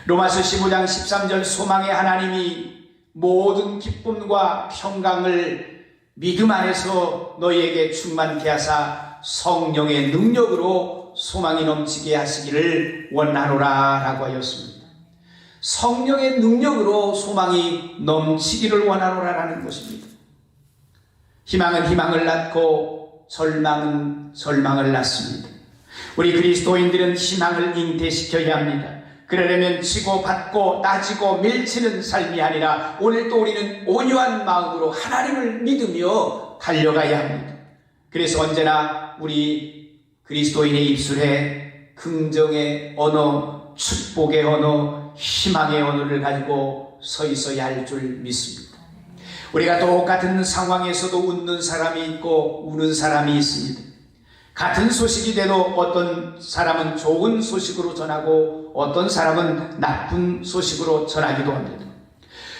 S3: 로마서 15장 13절 소망의 하나님이 모든 기쁨과 평강을 믿음 안에서 너희에게 충만케 하사 성령의 능력으로 소망이 넘치게 하시기를 원하노라 라고 하였습니다. 성령의 능력으로 소망이 넘치기를 원하노라 라는 것입니다. 희망은 희망을 낳고 절망은 절망을 낳습니다. 우리 그리스도인들은 희망을 잉태시켜야 합니다. 그러려면 치고 받고 따지고 밀치는 삶이 아니라 오늘도 우리는 온유한 마음으로 하나님을 믿으며 달려가야 합니다. 그래서 언제나 우리 그리스도인의 입술에 긍정의 언어, 축복의 언어, 희망의 언어를 가지고 서 있어야 할 줄 믿습니다. 우리가 똑같은 상황에서도 웃는 사람이 있고 우는 사람이 있습니다. 같은 소식이 돼도 어떤 사람은 좋은 소식으로 전하고 어떤 사람은 나쁜 소식으로 전하기도 합니다.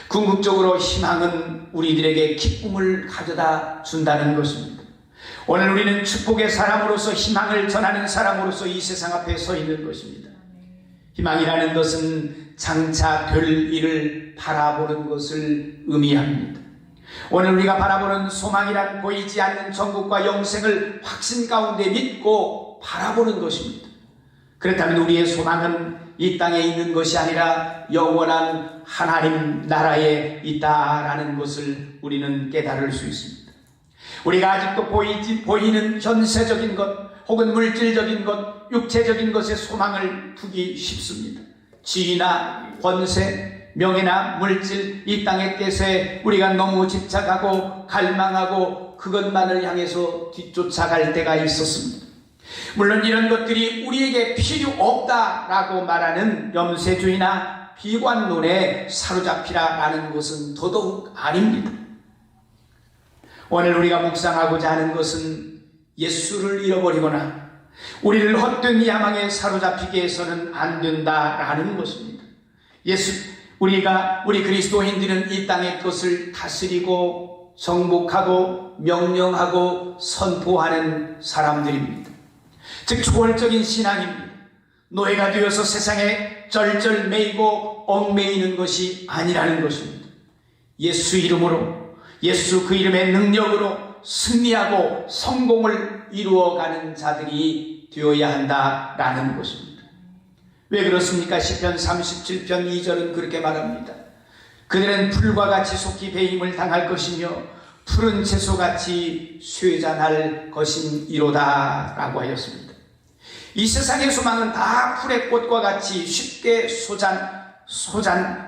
S3: 궁극적으로 희망은 우리들에게 기쁨을 가져다 준다는 것입니다. 오늘 우리는 축복의 사람으로서 희망을 전하는 사람으로서 이 세상 앞에 서 있는 것입니다. 희망이라는 것은 장차 될 일을 바라보는 것을 의미합니다. 오늘 우리가 바라보는 소망이란 보이지 않는 천국과 영생을 확신 가운데 믿고 바라보는 것입니다. 그렇다면 우리의 소망은 이 땅에 있는 것이 아니라 영원한 하나님 나라에 있다라는 것을 우리는 깨달을 수 있습니다. 우리가 아직도 보이는 현세적인 것 혹은 물질적인 것, 육체적인 것에 소망을 두기 쉽습니다. 지위나 권세, 명예나 물질, 이 땅의 뜻에 우리가 너무 집착하고 갈망하고 그것만을 향해서 뒤쫓아갈 때가 있었습니다. 물론 이런 것들이 우리에게 필요 없다라고 말하는 염세주의나 비관론에 사로잡히라라는 것은 더더욱 아닙니다. 오늘 우리가 묵상하고자 하는 것은 예수를 잃어버리거나 우리를 헛된 야망에 사로잡히게 해서는 안 된다라는 것입니다. 우리 그리스도인들은 이 땅의 것을 다스리고 정복하고 명령하고 선포하는 사람들입니다. 즉 초월적인 신앙입니다. 노예가 되어서 세상에 쩔쩔 매이고 얽매이는 것이 아니라는 것입니다. 예수 이름으로, 예수 그 이름의 능력으로 승리하고 성공을 이루어가는 자들이 되어야 한다라는 것입니다. 왜 그렇습니까? 시편 37편 2절은 그렇게 말합니다. 그들은 풀과 같이 속히 배임을 당할 것이며 푸른 채소같이 쇠잔할 것이로다 라고 하였습니다. 이 세상의 소망은 다 풀의 꽃과 같이 쉽게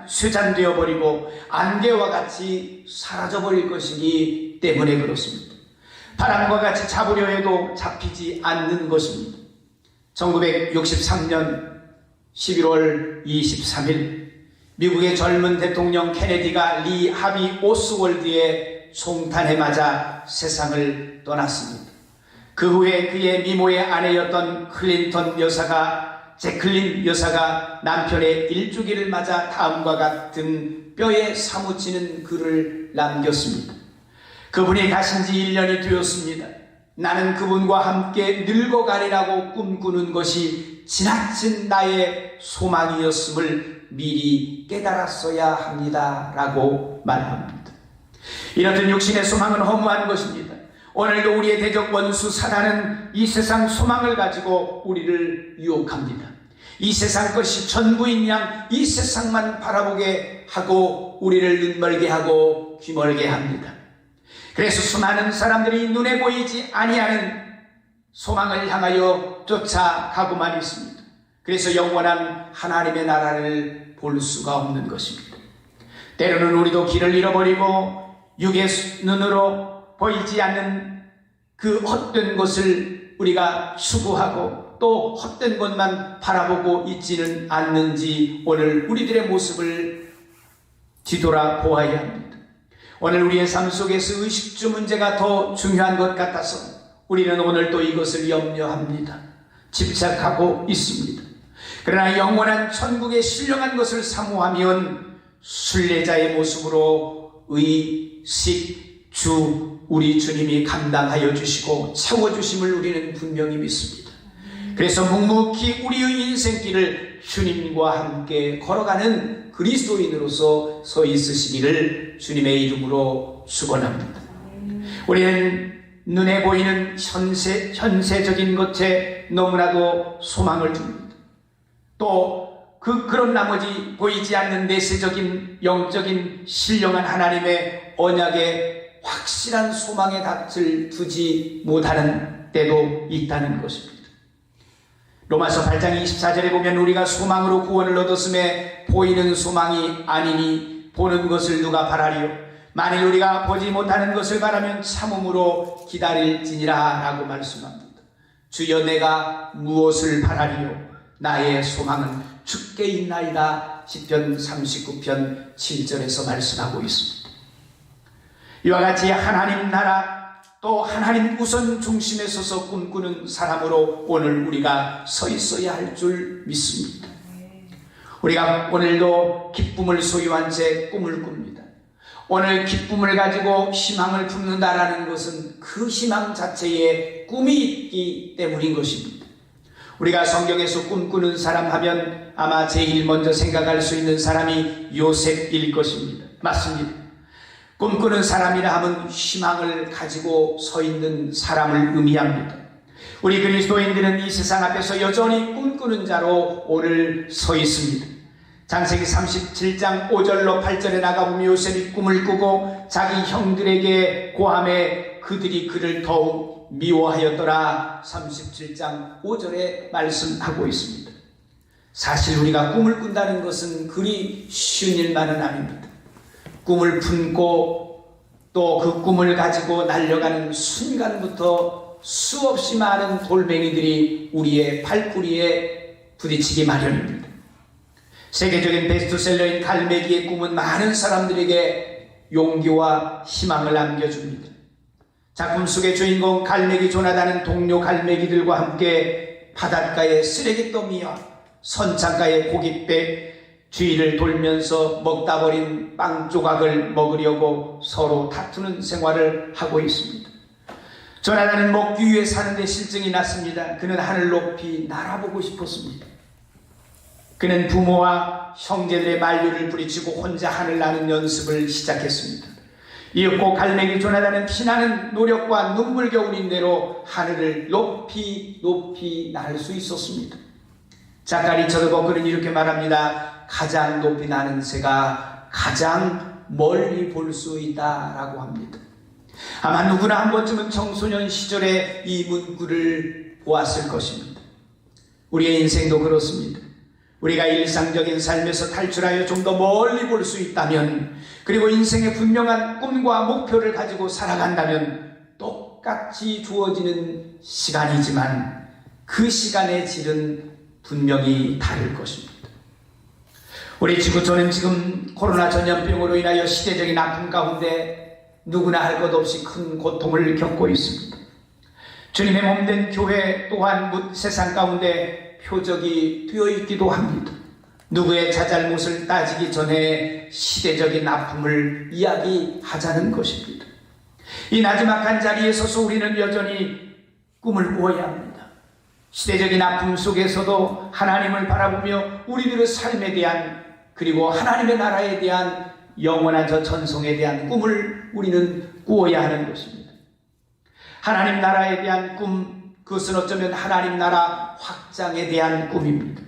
S3: 쇠잔되어 버리고 안개와 같이 사라져 버릴 것이기 때문에 그렇습니다. 바람과 같이 잡으려 해도 잡히지 않는 것입니다. 1963년 11월 23일 미국의 젊은 대통령 케네디가 리 하비 오스월드의 총탄에 맞아 세상을 떠났습니다. 그 후에 그의 미모의 아내였던 제클린 여사가 남편의 일주기를 맞아 다음과 같은 뼈에 사무치는 글을 남겼습니다. 그분이 가신 지 1년이 되었습니다. 나는 그분과 함께 늙어가리라고 꿈꾸는 것이 지나친 나의 소망이었음을 미리 깨달았어야 합니다 라고 말합니다. 이렇듯 육신의 소망은 허무한 것입니다. 오늘도 우리의 대적 원수 사단은 이 세상 소망을 가지고 우리를 유혹합니다. 이 세상 것이 전부인 양 이 세상만 바라보게 하고 우리를 눈멀게 하고 귀멀게 합니다. 그래서 수많은 사람들이 눈에 보이지 아니하는 소망을 향하여 쫓아가고만 있습니다. 그래서 영원한 하나님의 나라를 볼 수가 없는 것입니다. 때로는 우리도 길을 잃어버리고 육의 눈으로 보이지 않는 그 헛된 것을 우리가 추구하고 또 헛된 것만 바라보고 있지는 않는지 오늘 우리들의 모습을 뒤돌아 보아야 합니다. 오늘 우리의 삶 속에서 의식주 문제가 더 중요한 것 같아서 우리는 오늘 또 이것을 염려합니다. 집착하고 있습니다. 그러나 영원한 천국의 신령한 것을 사모하면 순례자의 모습으로 의식주 우리 주님이 감당하여 주시고 채워주심을 우리는 분명히 믿습니다. 그래서 묵묵히 우리의 인생길을 주님과 함께 걸어가는 그리스도인으로서 서 있으시기를 주님의 이름으로 축원합니다. 우리는 눈에 보이는 현세적인 것에 너무나도 소망을 줍니다. 또 그런 나머지 보이지 않는 내세적인 영적인 신령한 하나님의 언약에 확실한 소망의 닻을 두지 못하는 때도 있다는 것입니다. 로마서 8장 24절에 보면 우리가 소망으로 구원을 얻었음에 보이는 소망이 아니니 보는 것을 누가 바라리요? 만일 우리가 보지 못하는 것을 바라면 참음으로 기다릴지니라 라고 말씀합니다. 주여 내가 무엇을 바라리요? 나의 소망은 주께 있나이다. 시편 39편 7절에서 말씀하고 있습니다. 이와 같이 하나님 나라 또 하나님 우선 중심에 서서 꿈꾸는 사람으로 오늘 우리가 서 있어야 할 줄 믿습니다. 우리가 오늘도 기쁨을 소유한 채 꿈을 꿉니다. 오늘 기쁨을 가지고 희망을 품는다라는 것은 그 희망 자체에 꿈이 있기 때문인 것입니다. 우리가 성경에서 꿈꾸는 사람 하면 아마 제일 먼저 생각할 수 있는 사람이 요셉일 것입니다. 맞습니다. 꿈꾸는 사람이라 하면 희망을 가지고 서 있는 사람을 의미합니다. 우리 그리스도인들은 이 세상 앞에서 여전히 꿈꾸는 자로 오늘 서 있습니다. 창세기 37장 5절로 8절에 나가보면 요셉이 꿈을 꾸고 자기 형들에게 고함에 그들이 그를 더욱 미워하였더라. 37장 5절에 말씀하고 있습니다. 사실 우리가 꿈을 꾼다는 것은 그리 쉬운 일만은 아닙니다. 꿈을 품고 또 그 꿈을 가지고 날려가는 순간부터 수없이 많은 돌멩이들이 우리의 발뿌리에 부딪히기 마련입니다. 세계적인 베스트셀러인 갈매기의 꿈은 많은 사람들에게 용기와 희망을 안겨줍니다. 작품 속의 주인공 갈매기 조나단은 동료 갈매기들과 함께 바닷가의 쓰레기더미와 선창가의 고깃배 주위를 돌면서 먹다 버린 빵 조각을 먹으려고 서로 다투는 생활을 하고 있습니다. 조나단은 먹기 위해 사는데 실증이 났습니다. 그는 하늘 높이 날아보고 싶었습니다. 그는 부모와 형제들의 만류를 부리치고 혼자 하늘 나는 연습을 시작했습니다. 이윽고 갈매기 조나단은 피나는 노력과 눈물겨울인 대로 하늘을 높이 높이 날 수 있었습니다. 작가 리처드 버클은 이렇게 말합니다. 가장 높이 나는 새가 가장 멀리 볼 수 있다라고 합니다. 아마 누구나 한 번쯤은 청소년 시절에 이 문구를 보았을 것입니다. 우리의 인생도 그렇습니다. 우리가 일상적인 삶에서 탈출하여 좀 더 멀리 볼 수 있다면, 그리고 인생의 분명한 꿈과 목표를 가지고 살아간다면 똑같이 주어지는 시간이지만 그 시간의 질은 분명히 다를 것입니다. 우리 지구촌은 지금 코로나 전염병으로 인하여 시대적인 아픔 가운데 누구나 할 것 없이 큰 고통을 겪고 있습니다. 주님의 몸된 교회 또한 세상 가운데 표적이 되어 있기도 합니다. 누구의 자잘못을 따지기 전에 시대적인 아픔을 이야기하자는 것입니다. 이 나지막한 자리에 서서 우리는 여전히 꿈을 꾸어야 합니다. 시대적인 아픔 속에서도 하나님을 바라보며 우리들의 삶에 대한, 그리고 하나님의 나라에 대한 영원한 저 전성에 대한 꿈을 우리는 꾸어야 하는 것입니다. 하나님 나라에 대한 꿈, 그것은 어쩌면 하나님 나라 확장에 대한 꿈입니다.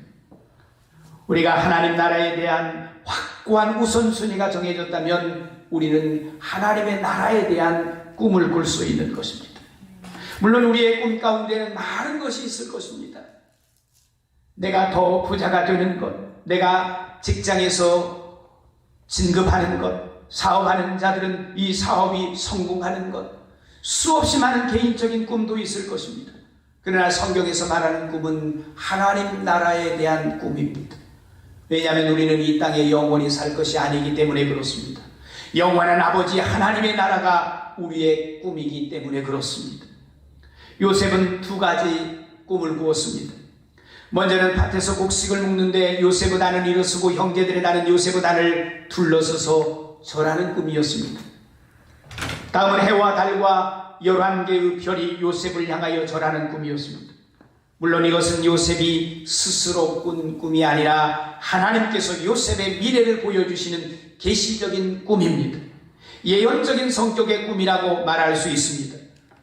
S3: 우리가 하나님 나라에 대한 확고한 우선순위가 정해졌다면 우리는 하나님의 나라에 대한 꿈을 꿀 수 있는 것입니다. 물론 우리의 꿈 가운데는 많은 것이 있을 것입니다. 내가 더 부자가 되는 것, 내가 직장에서 진급하는 것, 사업하는 자들은 이 사업이 성공하는 것, 수없이 많은 개인적인 꿈도 있을 것입니다. 그러나 성경에서 말하는 꿈은 하나님 나라에 대한 꿈입니다. 왜냐하면 우리는 이 땅에 영원히 살 것이 아니기 때문에 그렇습니다. 영원한 아버지 하나님의 나라가 우리의 꿈이기 때문에 그렇습니다. 요셉은 두 가지 꿈을 꾸었습니다. 먼저는 밭에서 곡식을 먹는데 요셉의 단을 일어서고 형제들의 단은 요셉의 단을 둘러서서 절하는 꿈이었습니다. 다음은 해와 달과 11개의 별이 요셉을 향하여 절하는 꿈이었습니다. 물론 이것은 요셉이 스스로 꾼 꿈이 아니라 하나님께서 요셉의 미래를 보여주시는 계시적인 꿈입니다. 예언적인 성격의 꿈이라고 말할 수 있습니다.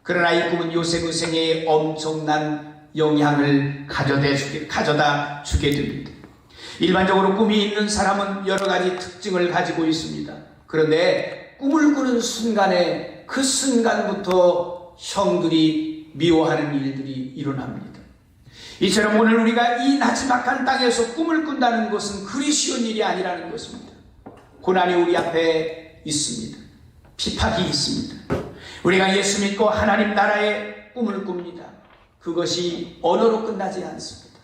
S3: 그러나 이 꿈은 요셉의 생애에 엄청난 영향을 가져다 주게 됩니다. 일반적으로 꿈이 있는 사람은 여러 가지 특징을 가지고 있습니다. 그런데 꿈을 꾸는 순간에 그 순간부터 형들이 미워하는 일들이 일어납니다. 이처럼 오늘 우리가 이 나지막한 땅에서 꿈을 꾼다는 것은 그리 쉬운 일이 아니라는 것입니다. 고난이 우리 앞에 있습니다. 핍박이 있습니다. 우리가 예수 믿고 하나님 나라의 꿈을 꿉니다. 그것이 언어로 끝나지 않습니다.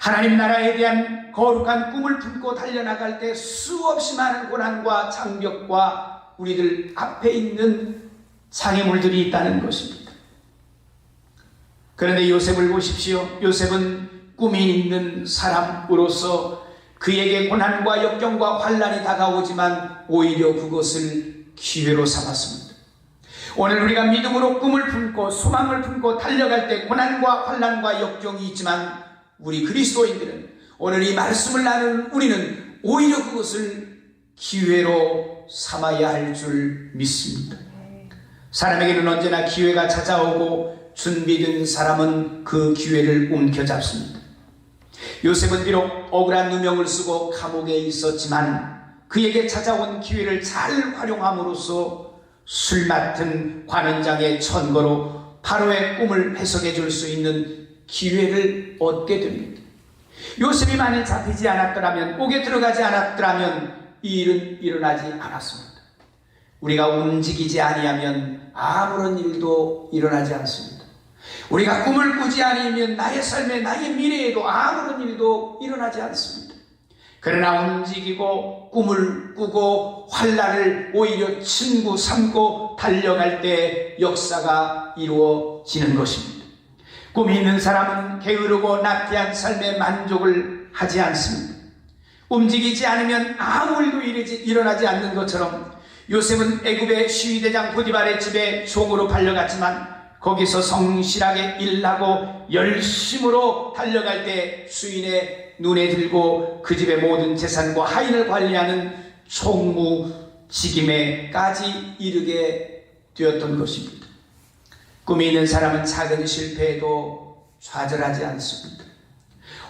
S3: 하나님 나라에 대한 거룩한 꿈을 품고 달려나갈 때 수없이 많은 고난과 장벽과 우리들 앞에 있는 장애물들이 있다는 것입니다. 그런데 요셉을 보십시오. 요셉은 꿈이 있는 사람으로서 그에게 고난과 역경과 환난이 다가오지만 오히려 그것을 기회로 삼았습니다. 오늘 우리가 믿음으로 꿈을 품고 소망을 품고 달려갈 때 고난과 환난과 역경이 있지만 우리 그리스도인들은 오늘 이 말씀을 나누는 우리는 오히려 그것을 기회로 삼아야 할 줄 믿습니다. 사람에게는 언제나 기회가 찾아오고 준비된 사람은 그 기회를 움켜잡습니다. 요셉은 비록 억울한 누명을 쓰고 감옥에 있었지만 그에게 찾아온 기회를 잘 활용함으로써 술 맡은 관원장의 천거로 바로의 꿈을 해석해 줄 수 있는 기회를 얻게 됩니다. 요셉이 만일 잡히지 않았더라면, 옥에 들어가지 않았더라면 이 일은 일어나지 않았습니다. 우리가 움직이지 아니하면 아무런 일도 일어나지 않습니다. 우리가 꿈을 꾸지 않으면 나의 삶에, 나의 미래에도 아무런 일도 일어나지 않습니다. 그러나 움직이고 꿈을 꾸고 환난을 오히려 친구 삼고 달려갈 때 역사가 이루어지는 것입니다. 꿈이 있는 사람은 게으르고 나태한 삶에 만족을 하지 않습니다. 움직이지 않으면 아무 일도 일어나지 않는 것처럼 요셉은 애굽의 시위대장 보디발의 집에 종으로 팔려갔지만 거기서 성실하게 일하고 열심으로 달려갈 때 주인의 눈에 들고 그 집의 모든 재산과 하인을 관리하는 총무직임에까지 이르게 되었던 것입니다. 꿈이 있는 사람은 작은 실패에도 좌절하지 않습니다.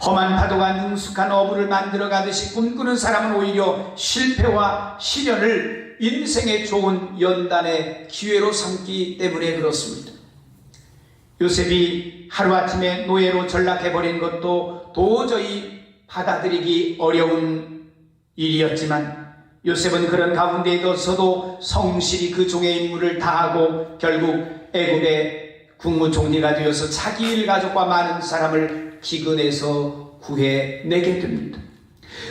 S3: 험한 파도가 능숙한 어부를 만들어 가듯이 꿈꾸는 사람은 오히려 실패와 시련을 인생의 좋은 연단의 기회로 삼기 때문에 그렇습니다. 요셉이 하루아침에 노예로 전락해버린 것도 도저히 받아들이기 어려운 일이었지만 요셉은 그런 가운데에서도 성실히 그 종의 임무를 다하고 결국 애굽의 국무총리가 되어서 자기 일가족과 많은 사람을 기근에서 구해내게 됩니다.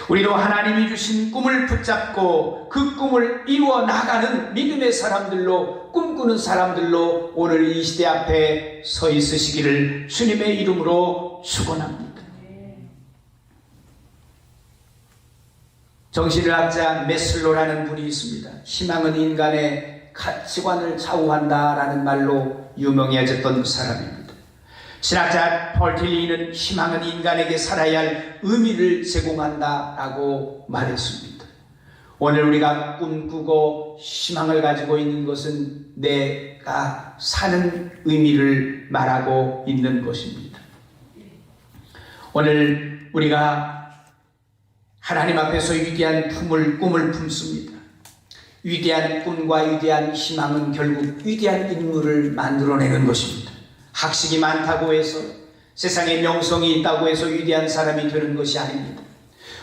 S3: 우리도 하나님이 주신 꿈을 붙잡고 그 꿈을 이루어 나가는 믿음의 사람들로, 꿈꾸는 사람들로 오늘 이 시대 앞에 서 있으시기를 주님의 이름으로 축원합니다. 정신의학자 메슬로라는 분이 있습니다. 희망은 인간의 가치관을 좌우한다라는 말로 유명해졌던 사람입니다. 신학자 펄틸리는 희망은 인간에게 살아야 할 의미를 제공한다라고 말했습니다. 오늘 우리가 꿈꾸고 희망을 가지고 있는 것은 내가 사는 의미를 말하고 있는 것입니다. 오늘 우리가 하나님 앞에서 위대한 꿈을 품습니다. 위대한 꿈과 위대한 희망은 결국 위대한 인물을 만들어내는 것입니다. 학식이 많다고 해서, 세상에 명성이 있다고 해서 위대한 사람이 되는 것이 아닙니다.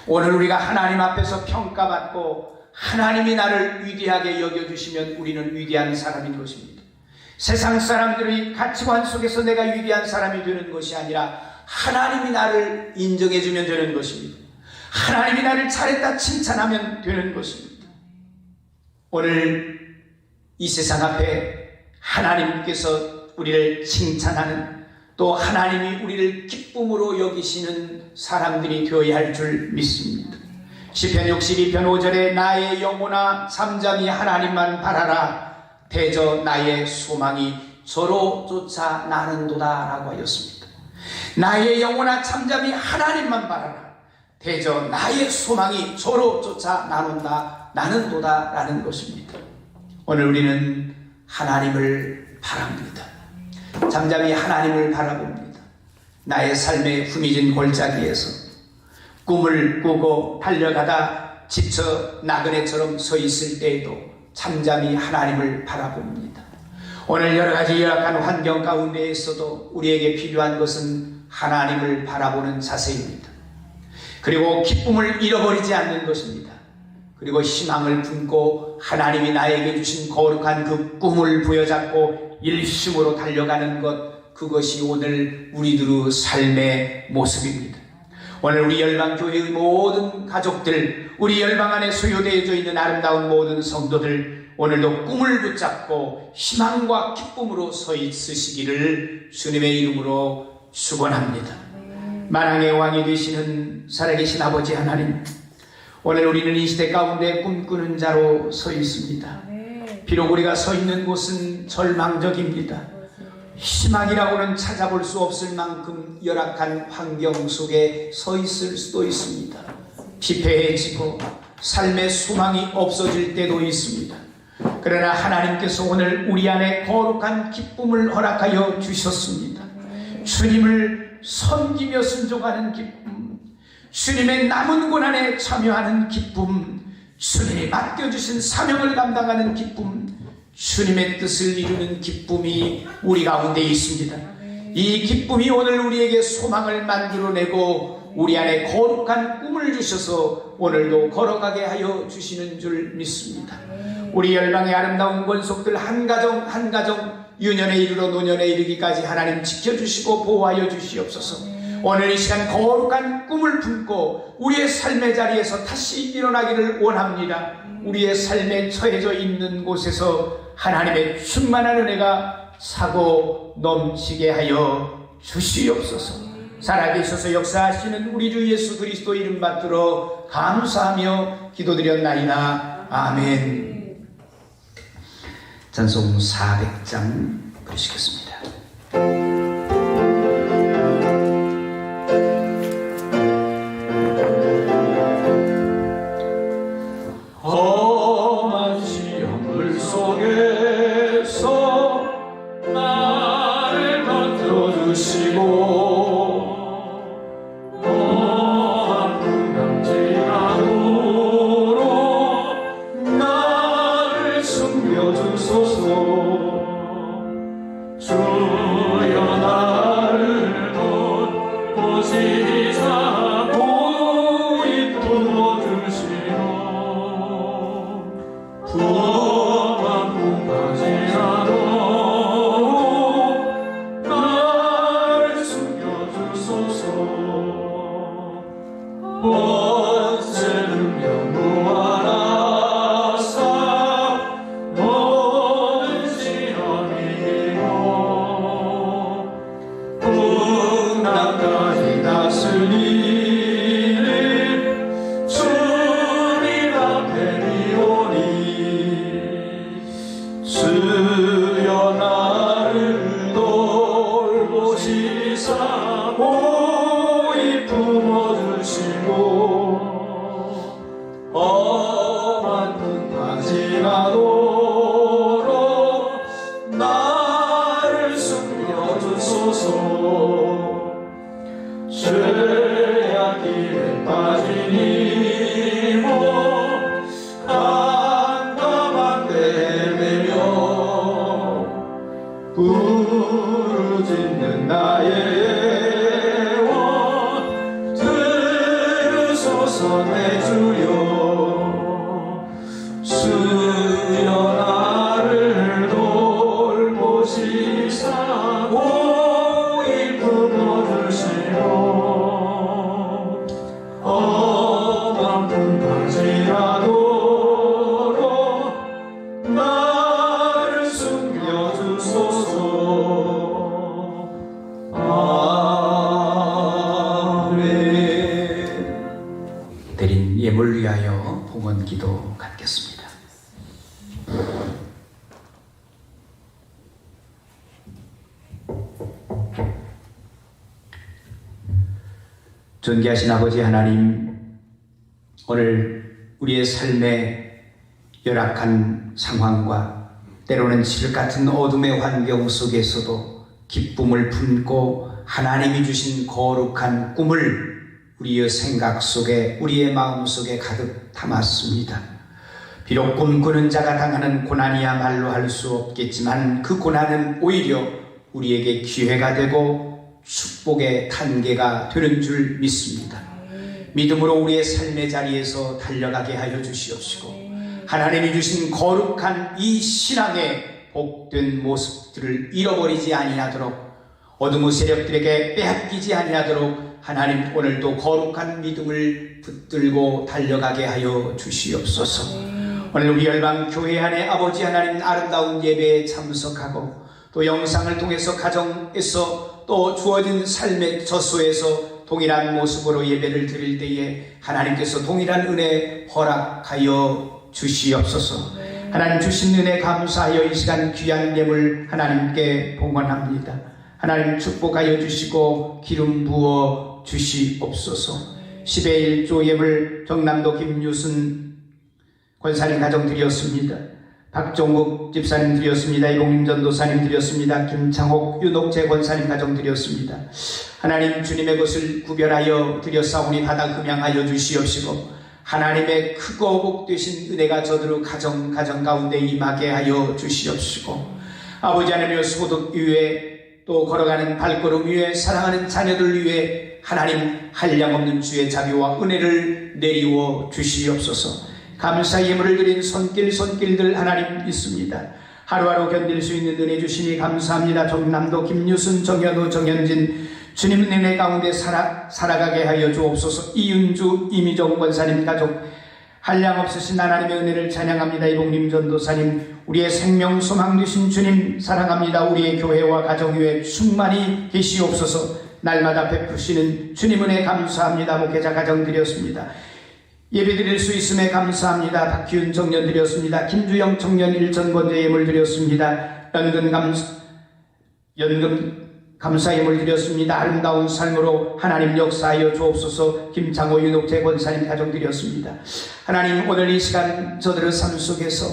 S3: 오늘 우리가 하나님 앞에서 평가받고 하나님이 나를 위대하게 여겨주시면 우리는 위대한 사람인 것입니다. 세상 사람들의 가치관 속에서 내가 위대한 사람이 되는 것이 아니라 하나님이 나를 인정해주면 되는 것입니다. 하나님이 나를 잘했다 칭찬하면 되는 것입니다. 오늘 이 세상 앞에 하나님께서 우리를 칭찬하는, 또 하나님이 우리를 기쁨으로 여기시는 사람들이 되어야 할 줄 믿습니다. 시편 62편 5절에 나의 영혼아 잠잠히 하나님만 바라라, 대저 나의 소망이 저로 쫓아 나는도다 라고 하였습니다. 나의 영혼아 잠잠히 하나님만 바라라, 대저 나의 소망이 저로 쫓아 나는도다 라는 것입니다. 오늘 우리는 하나님을 바랍니다. 잠잠히 하나님을 바라봅니다. 나의 삶의 후미진 골짜기에서 꿈을 꾸고 달려가다 지쳐 나그네처럼 서 있을 때에도 잠잠히 하나님을 바라봅니다. 오늘 여러 가지 열악한 환경 가운데에서도 우리에게 필요한 것은 하나님을 바라보는 자세입니다. 그리고 기쁨을 잃어버리지 않는 것입니다. 그리고 희망을 품고 하나님이 나에게 주신 거룩한 그 꿈을 부여잡고 일심으로 달려가는 것, 그것이 오늘 우리들의 삶의 모습입니다. 오늘 우리 열방교회의 모든 가족들, 우리 열방 안에 소유되어져 있는 아름다운 모든 성도들, 오늘도 꿈을 붙잡고 희망과 기쁨으로 서 있으시기를 주님의 이름으로 축원합니다. 만왕의 왕이 되시는 살아계신 아버지 하나님, 오늘 우리는 이 시대 가운데 꿈꾸는 자로 서 있습니다. 비록 우리가 서 있는 곳은 절망적입니다. 희망이라고는 찾아볼 수 없을 만큼 열악한 환경 속에 서 있을 수도 있습니다. 피폐해지고 삶의 소망이 없어질 때도 있습니다. 그러나 하나님께서 오늘 우리 안에 거룩한 기쁨을 허락하여 주셨습니다. 주님을 섬기며 순종하는 기쁨, 주님의 남은 고난에 참여하는 기쁨, 주님이 맡겨주신 사명을 감당하는 기쁨, 주님의 뜻을 이루는 기쁨이 우리 가운데 있습니다. 이 기쁨이 오늘 우리에게 소망을 만들어내고 우리 안에 거룩한 꿈을 주셔서 오늘도 걸어가게 하여 주시는 줄 믿습니다. 우리 열방의 아름다운 권속들 한 가정 한 가정 유년에 이르러 노년에 이르기까지 하나님 지켜주시고 보호하여 주시옵소서. 오늘 이 시간 거룩한 꿈을 품고 우리의 삶의 자리에서 다시 일어나기를 원합니다. 우리의 삶에 처해져 있는 곳에서 하나님의 충만한 은혜가 사고 넘치게 하여 주시옵소서. 살아계셔서 역사하시는 우리 주 예수 그리스도 이름 받들어 감사하며 기도드렸나이다. 아멘. 찬송 400장 부르시겠습니다.
S2: 험한 시험물 속에서 나를 건져주시고 아픈 강지가도록 나를 숨겨주소서. 주여 나를 돕보시사 고이 품어주시오. 부엄한 꿈까지라도 나를 숨겨주소서. 번세는 영무하나사 모든 시험이고 풍랑까지 다스리는 주님 앞에 주여 나를 돌보시사 보이 품어주시고 험한 꿈까지라도록 나를 숨겨주소서. 죄악길에 빠진 이모 부르짖는 나의 영혼 들으소서 내 주여. 주여 나를 돌보시사 고이 품어주시오. 험한 꿈까지라도록 나를 숨겨주소서.
S3: 드린 예물 위하여 봉헌 기도 갖겠습니다. 존귀하신 아버지 하나님, 오늘 우리의 삶의 열악한 상황과 때로는 질 같은 어둠의 환경 속에서도 기쁨을 품고 하나님이 주신 거룩한 꿈을 우리의 생각 속에, 우리의 마음 속에 가득 담았습니다. 비록 꿈꾸는 자가 당하는 고난이야말로 할 수 없겠지만 그 고난은 오히려 우리에게 기회가 되고 축복의 단계가 되는 줄 믿습니다. 믿음으로 우리의 삶의 자리에서 달려가게 하여 주시옵시고 하나님이 주신 거룩한 이 신앙의 복된 모습들을 잃어버리지 아니하도록 어둠의 세력들에게 빼앗기지 아니하도록 하나님 오늘도 거룩한 믿음을 붙들고 달려가게 하여 주시옵소서. 오늘 우리 열방교회 안에 아버지 하나님 아름다운 예배에 참석하고 또 영상을 통해서 가정에서 또 주어진 삶의 저소에서 동일한 모습으로 예배를 드릴 때에 하나님께서 동일한 은혜 허락하여 주시옵소서. 하나님 주신 은혜 감사하여 이 시간 귀한 예물 하나님께 봉헌합니다. 하나님 축복하여 주시고 기름 부어 주시옵소서. 10의 1조 예물 경남도 김유순 권사님 가정 드렸습니다. 박종국 집사님 드렸습니다. 이봉림 전도사님 드렸습니다. 김창옥 윤옥재 권사님 가정 드렸습니다. 하나님 주님의 것을 구별하여 드렸사오니 받아 금양하여 주시옵시고 하나님의 크고 복되신 은혜가 저들의 가정 가운데 임하게 하여 주시옵시고 아버지 하나님의 소득 위에 또 걸어가는 발걸음 위에 사랑하는 자녀들 위에 하나님 한량없는 주의 자비와 은혜를 내리워 주시옵소서. 감사 예물을 드린 손길들 하나님 있습니다. 하루하루 견딜 수 있는 은혜 주시니 감사합니다. 경남도 김유순, 정현우, 정현진 주님 은혜 가운데 살아가게 하여 주옵소서. 이윤주, 이미정 권사님 가족 한량없으신 하나님의 은혜를 찬양합니다. 이봉림 전도사님 우리의 생명 소망 되신 주님 사랑합니다. 우리의 교회와 가정 위에 충만히 계시옵소서. 날마다 베푸시는 주님 은혜 감사합니다. 목회자 가정 드렸습니다. 예배 드릴 수 있음에 감사합니다. 박기훈 청년 드렸습니다. 김주영 청년 일전 번째 예물 드렸습니다. 연금 감사 예물 드렸습니다. 아름다운 삶으로 하나님 역사하여 주옵소서. 김창호 윤옥재 권사님 가정 드렸습니다. 하나님 오늘 이 시간 저들의 삶 속에서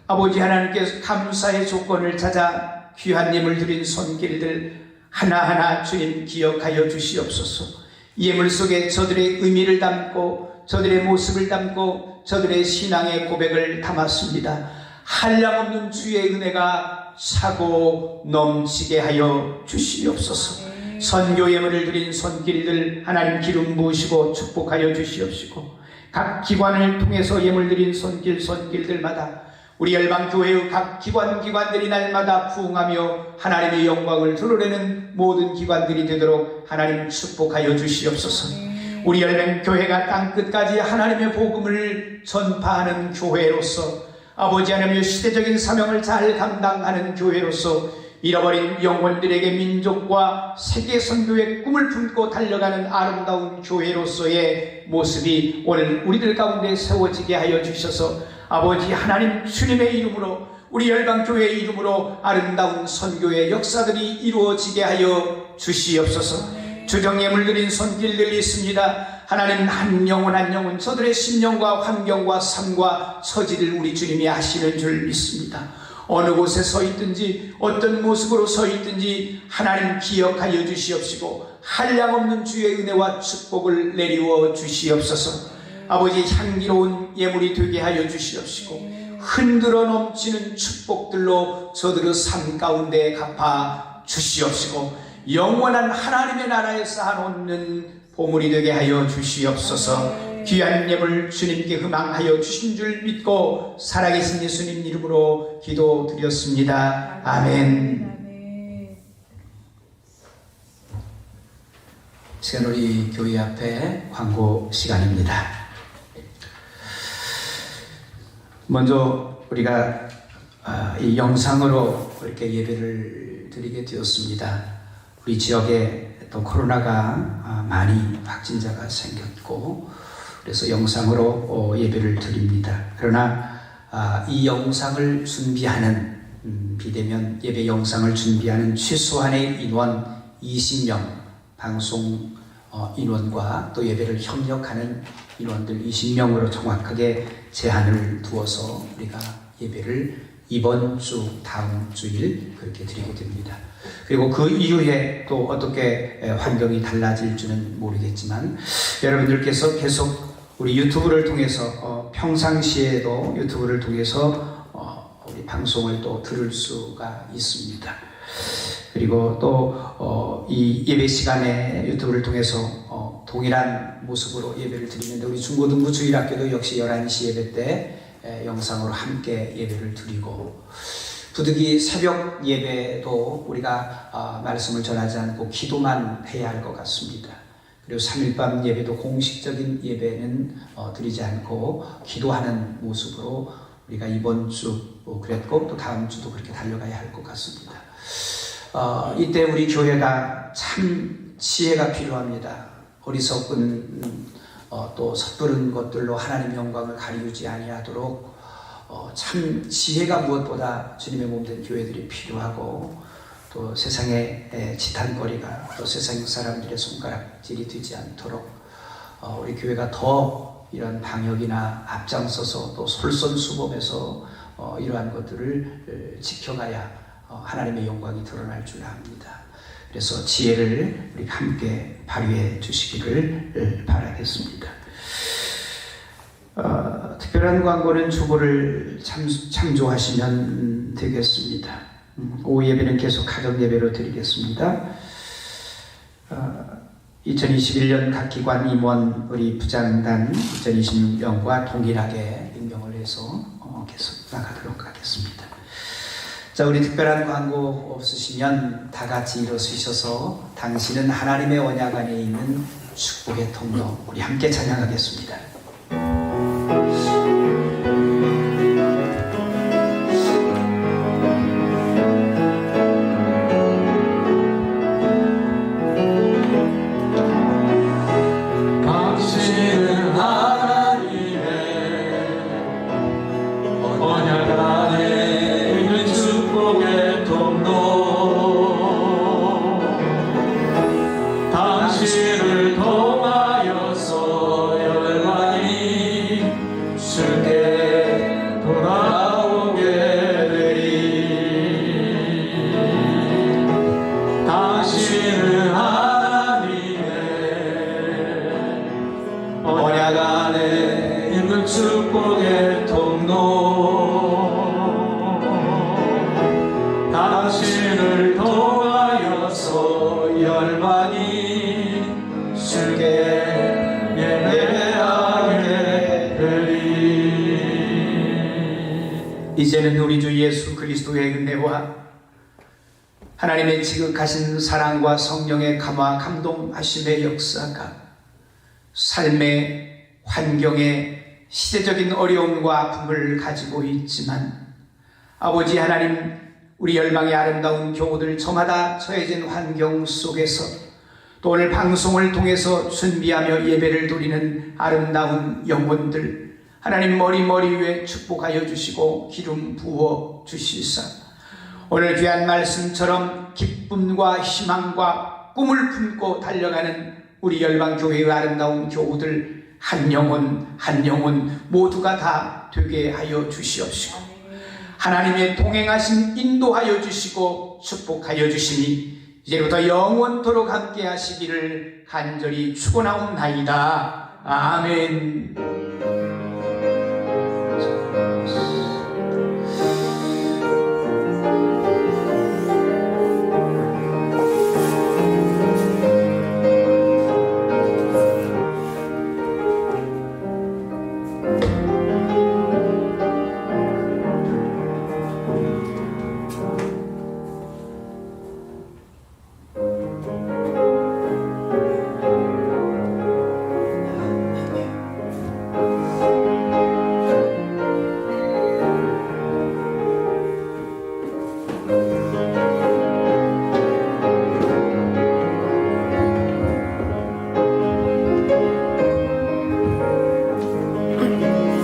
S3: 아버지 하나님께서 감사의 조건을 찾아 귀한 예물 드린 손길들 하나하나 주님 기억하여 주시옵소서. 예물 속에 저들의 의미를 담고 저들의 모습을 담고 저들의 신앙의 고백을 담았습니다. 한량없는 주의 은혜가 차고 넘치게 하여 주시옵소서. 선교 예물을 드린 손길들 하나님 기름 부으시고 축복하여 주시옵시고 각 기관을 통해서 예물 드린 손길들마다 우리 열방교회의 각 기관들이 날마다 부흥하며 하나님의 영광을 드러내는 모든 기관들이 되도록 하나님 축복하여 주시옵소서. 우리 열방교회가 땅끝까지 하나님의 복음을 전파하는 교회로서 아버지 하나님의 시대적인 사명을 잘 감당하는 교회로서 잃어버린 영혼들에게 민족과 세계 선교의 꿈을 품고 달려가는 아름다운 교회로서의 모습이 오늘 우리들 가운데 세워지게 하여 주셔서 아버지 하나님 주님의 이름으로 우리 열방교회의 이름으로 아름다운 선교의 역사들이 이루어지게 하여 주시옵소서. 주정예물 드린 손길들이 있습니다. 하나님 한 영혼 저들의 심령과 환경과 삶과 처지를 우리 주님이 아시는 줄 믿습니다. 어느 곳에 서 있든지 어떤 모습으로 서 있든지 하나님 기억하여 주시옵시고 한량없는 주의 은혜와 축복을 내리워 주시옵소서. 아버지 향기로운 예물이 되게 하여 주시옵시고 흔들어 넘치는 축복들로 저들의 삶 가운데 갚아 주시옵시고 영원한 하나님의 나라에 쌓아놓는 보물이 되게 하여 주시옵소서. 귀한 예물 주님께 희망하여 주신 줄 믿고 살아계신 예수님 이름으로 기도드렸습니다. 아멘. 시간 우리 교회 앞에 광고 시간입니다. 먼저 우리가 이 영상으로 이렇게 예배를 드리게 되었습니다. 우리 지역에 또 코로나가 많이 확진자가 생겼고 그래서 영상으로 예배를 드립니다. 그러나 이 영상을 준비하는 비대면 예배 영상을 준비하는 최소한의 인원 20명 방송 인원과 또 예배를 협력하는 인원들 20명으로 정확하게 제한을 두어서 우리가 예배를 이번 주 다음 주일 그렇게 드리게 됩니다. 그리고 그 이후에 또 어떻게 환경이 달라질지는 모르겠지만 여러분들께서 계속 우리 유튜브를 통해서 평상시에도 유튜브를 통해서 우리 방송을 또 들을 수가 있습니다. 그리고 또 이 예배 시간에 유튜브를 통해서 동일한 모습으로 예배를 드리는데 우리 중고등부 주일학교도 역시 11시 예배 때 영상으로 함께 예배를 드리고 부득이 새벽 예배도 우리가 말씀을 전하지 않고 기도만 해야 할 것 같습니다. 그리고 3일밤 예배도 공식적인 예배는 드리지 않고 기도하는 모습으로 우리가 이번 주 그랬고 또 다음 주도 그렇게 달려가야 할 것 같습니다. 이때 우리 교회가 참 지혜가 필요합니다. 어리석은 또 섣부른 것들로 하나님 영광을 가리우지 아니하도록 참 지혜가 무엇보다 주님의 몸된 교회들이 필요하고 또 세상의 지탄거리가 또 세상 사람들의 손가락질이 되지 않도록 우리 교회가 더 이런 방역이나 앞장서서 또 솔선수범해서 이러한 것들을 지켜가야 하나님의 영광이 드러날 줄 압니다. 그래서 지혜를 우리 함께 발휘해 주시기를 바라겠습니다. 특별한 광고는 주보를 참조하시면 되겠습니다. 오후 예배는 계속 가정 예배로 드리겠습니다. 2021년 각 기관 임원 우리 부장단 2026년과 동일하게 임명을 해서 계속 나가도록 하겠습니다. 자, 우리 특별한 광고 없으시면 다 같이 일어서셔서 당신은 하나님의 언약 안에 있는 축복의 통로 우리 함께 찬양하겠습니다.
S1: 축복의 통로 당신을 통하여서 열방이 주께 예배하게 되리.
S3: 이제는 우리 주 예수 그리스도의 은혜와 하나님의 지극하신 사랑과 성령의 감화 감동하심의 역사가 삶의 환경에 시대적인 어려움과 아픔을 가지고 있지만 아버지 하나님, 우리 열방의 아름다운 교우들 저마다 처해진 환경 속에서 또 오늘 방송을 통해서 준비하며 예배를 드리는 아름다운 영혼들 하나님 머리 위에 축복하여 주시고 기름 부어 주시사 오늘 귀한 말씀처럼 기쁨과 희망과 꿈을 품고 달려가는 우리 열방교회의 아름다운 교우들 한 영혼 한 영혼 모두가 다 되게 하여 주시옵시고 하나님의 동행하심 인도하여 주시고 축복하여 주시니 이제부터 영원토록 함께 하시기를 간절히 축원하옵나이다. 아멘.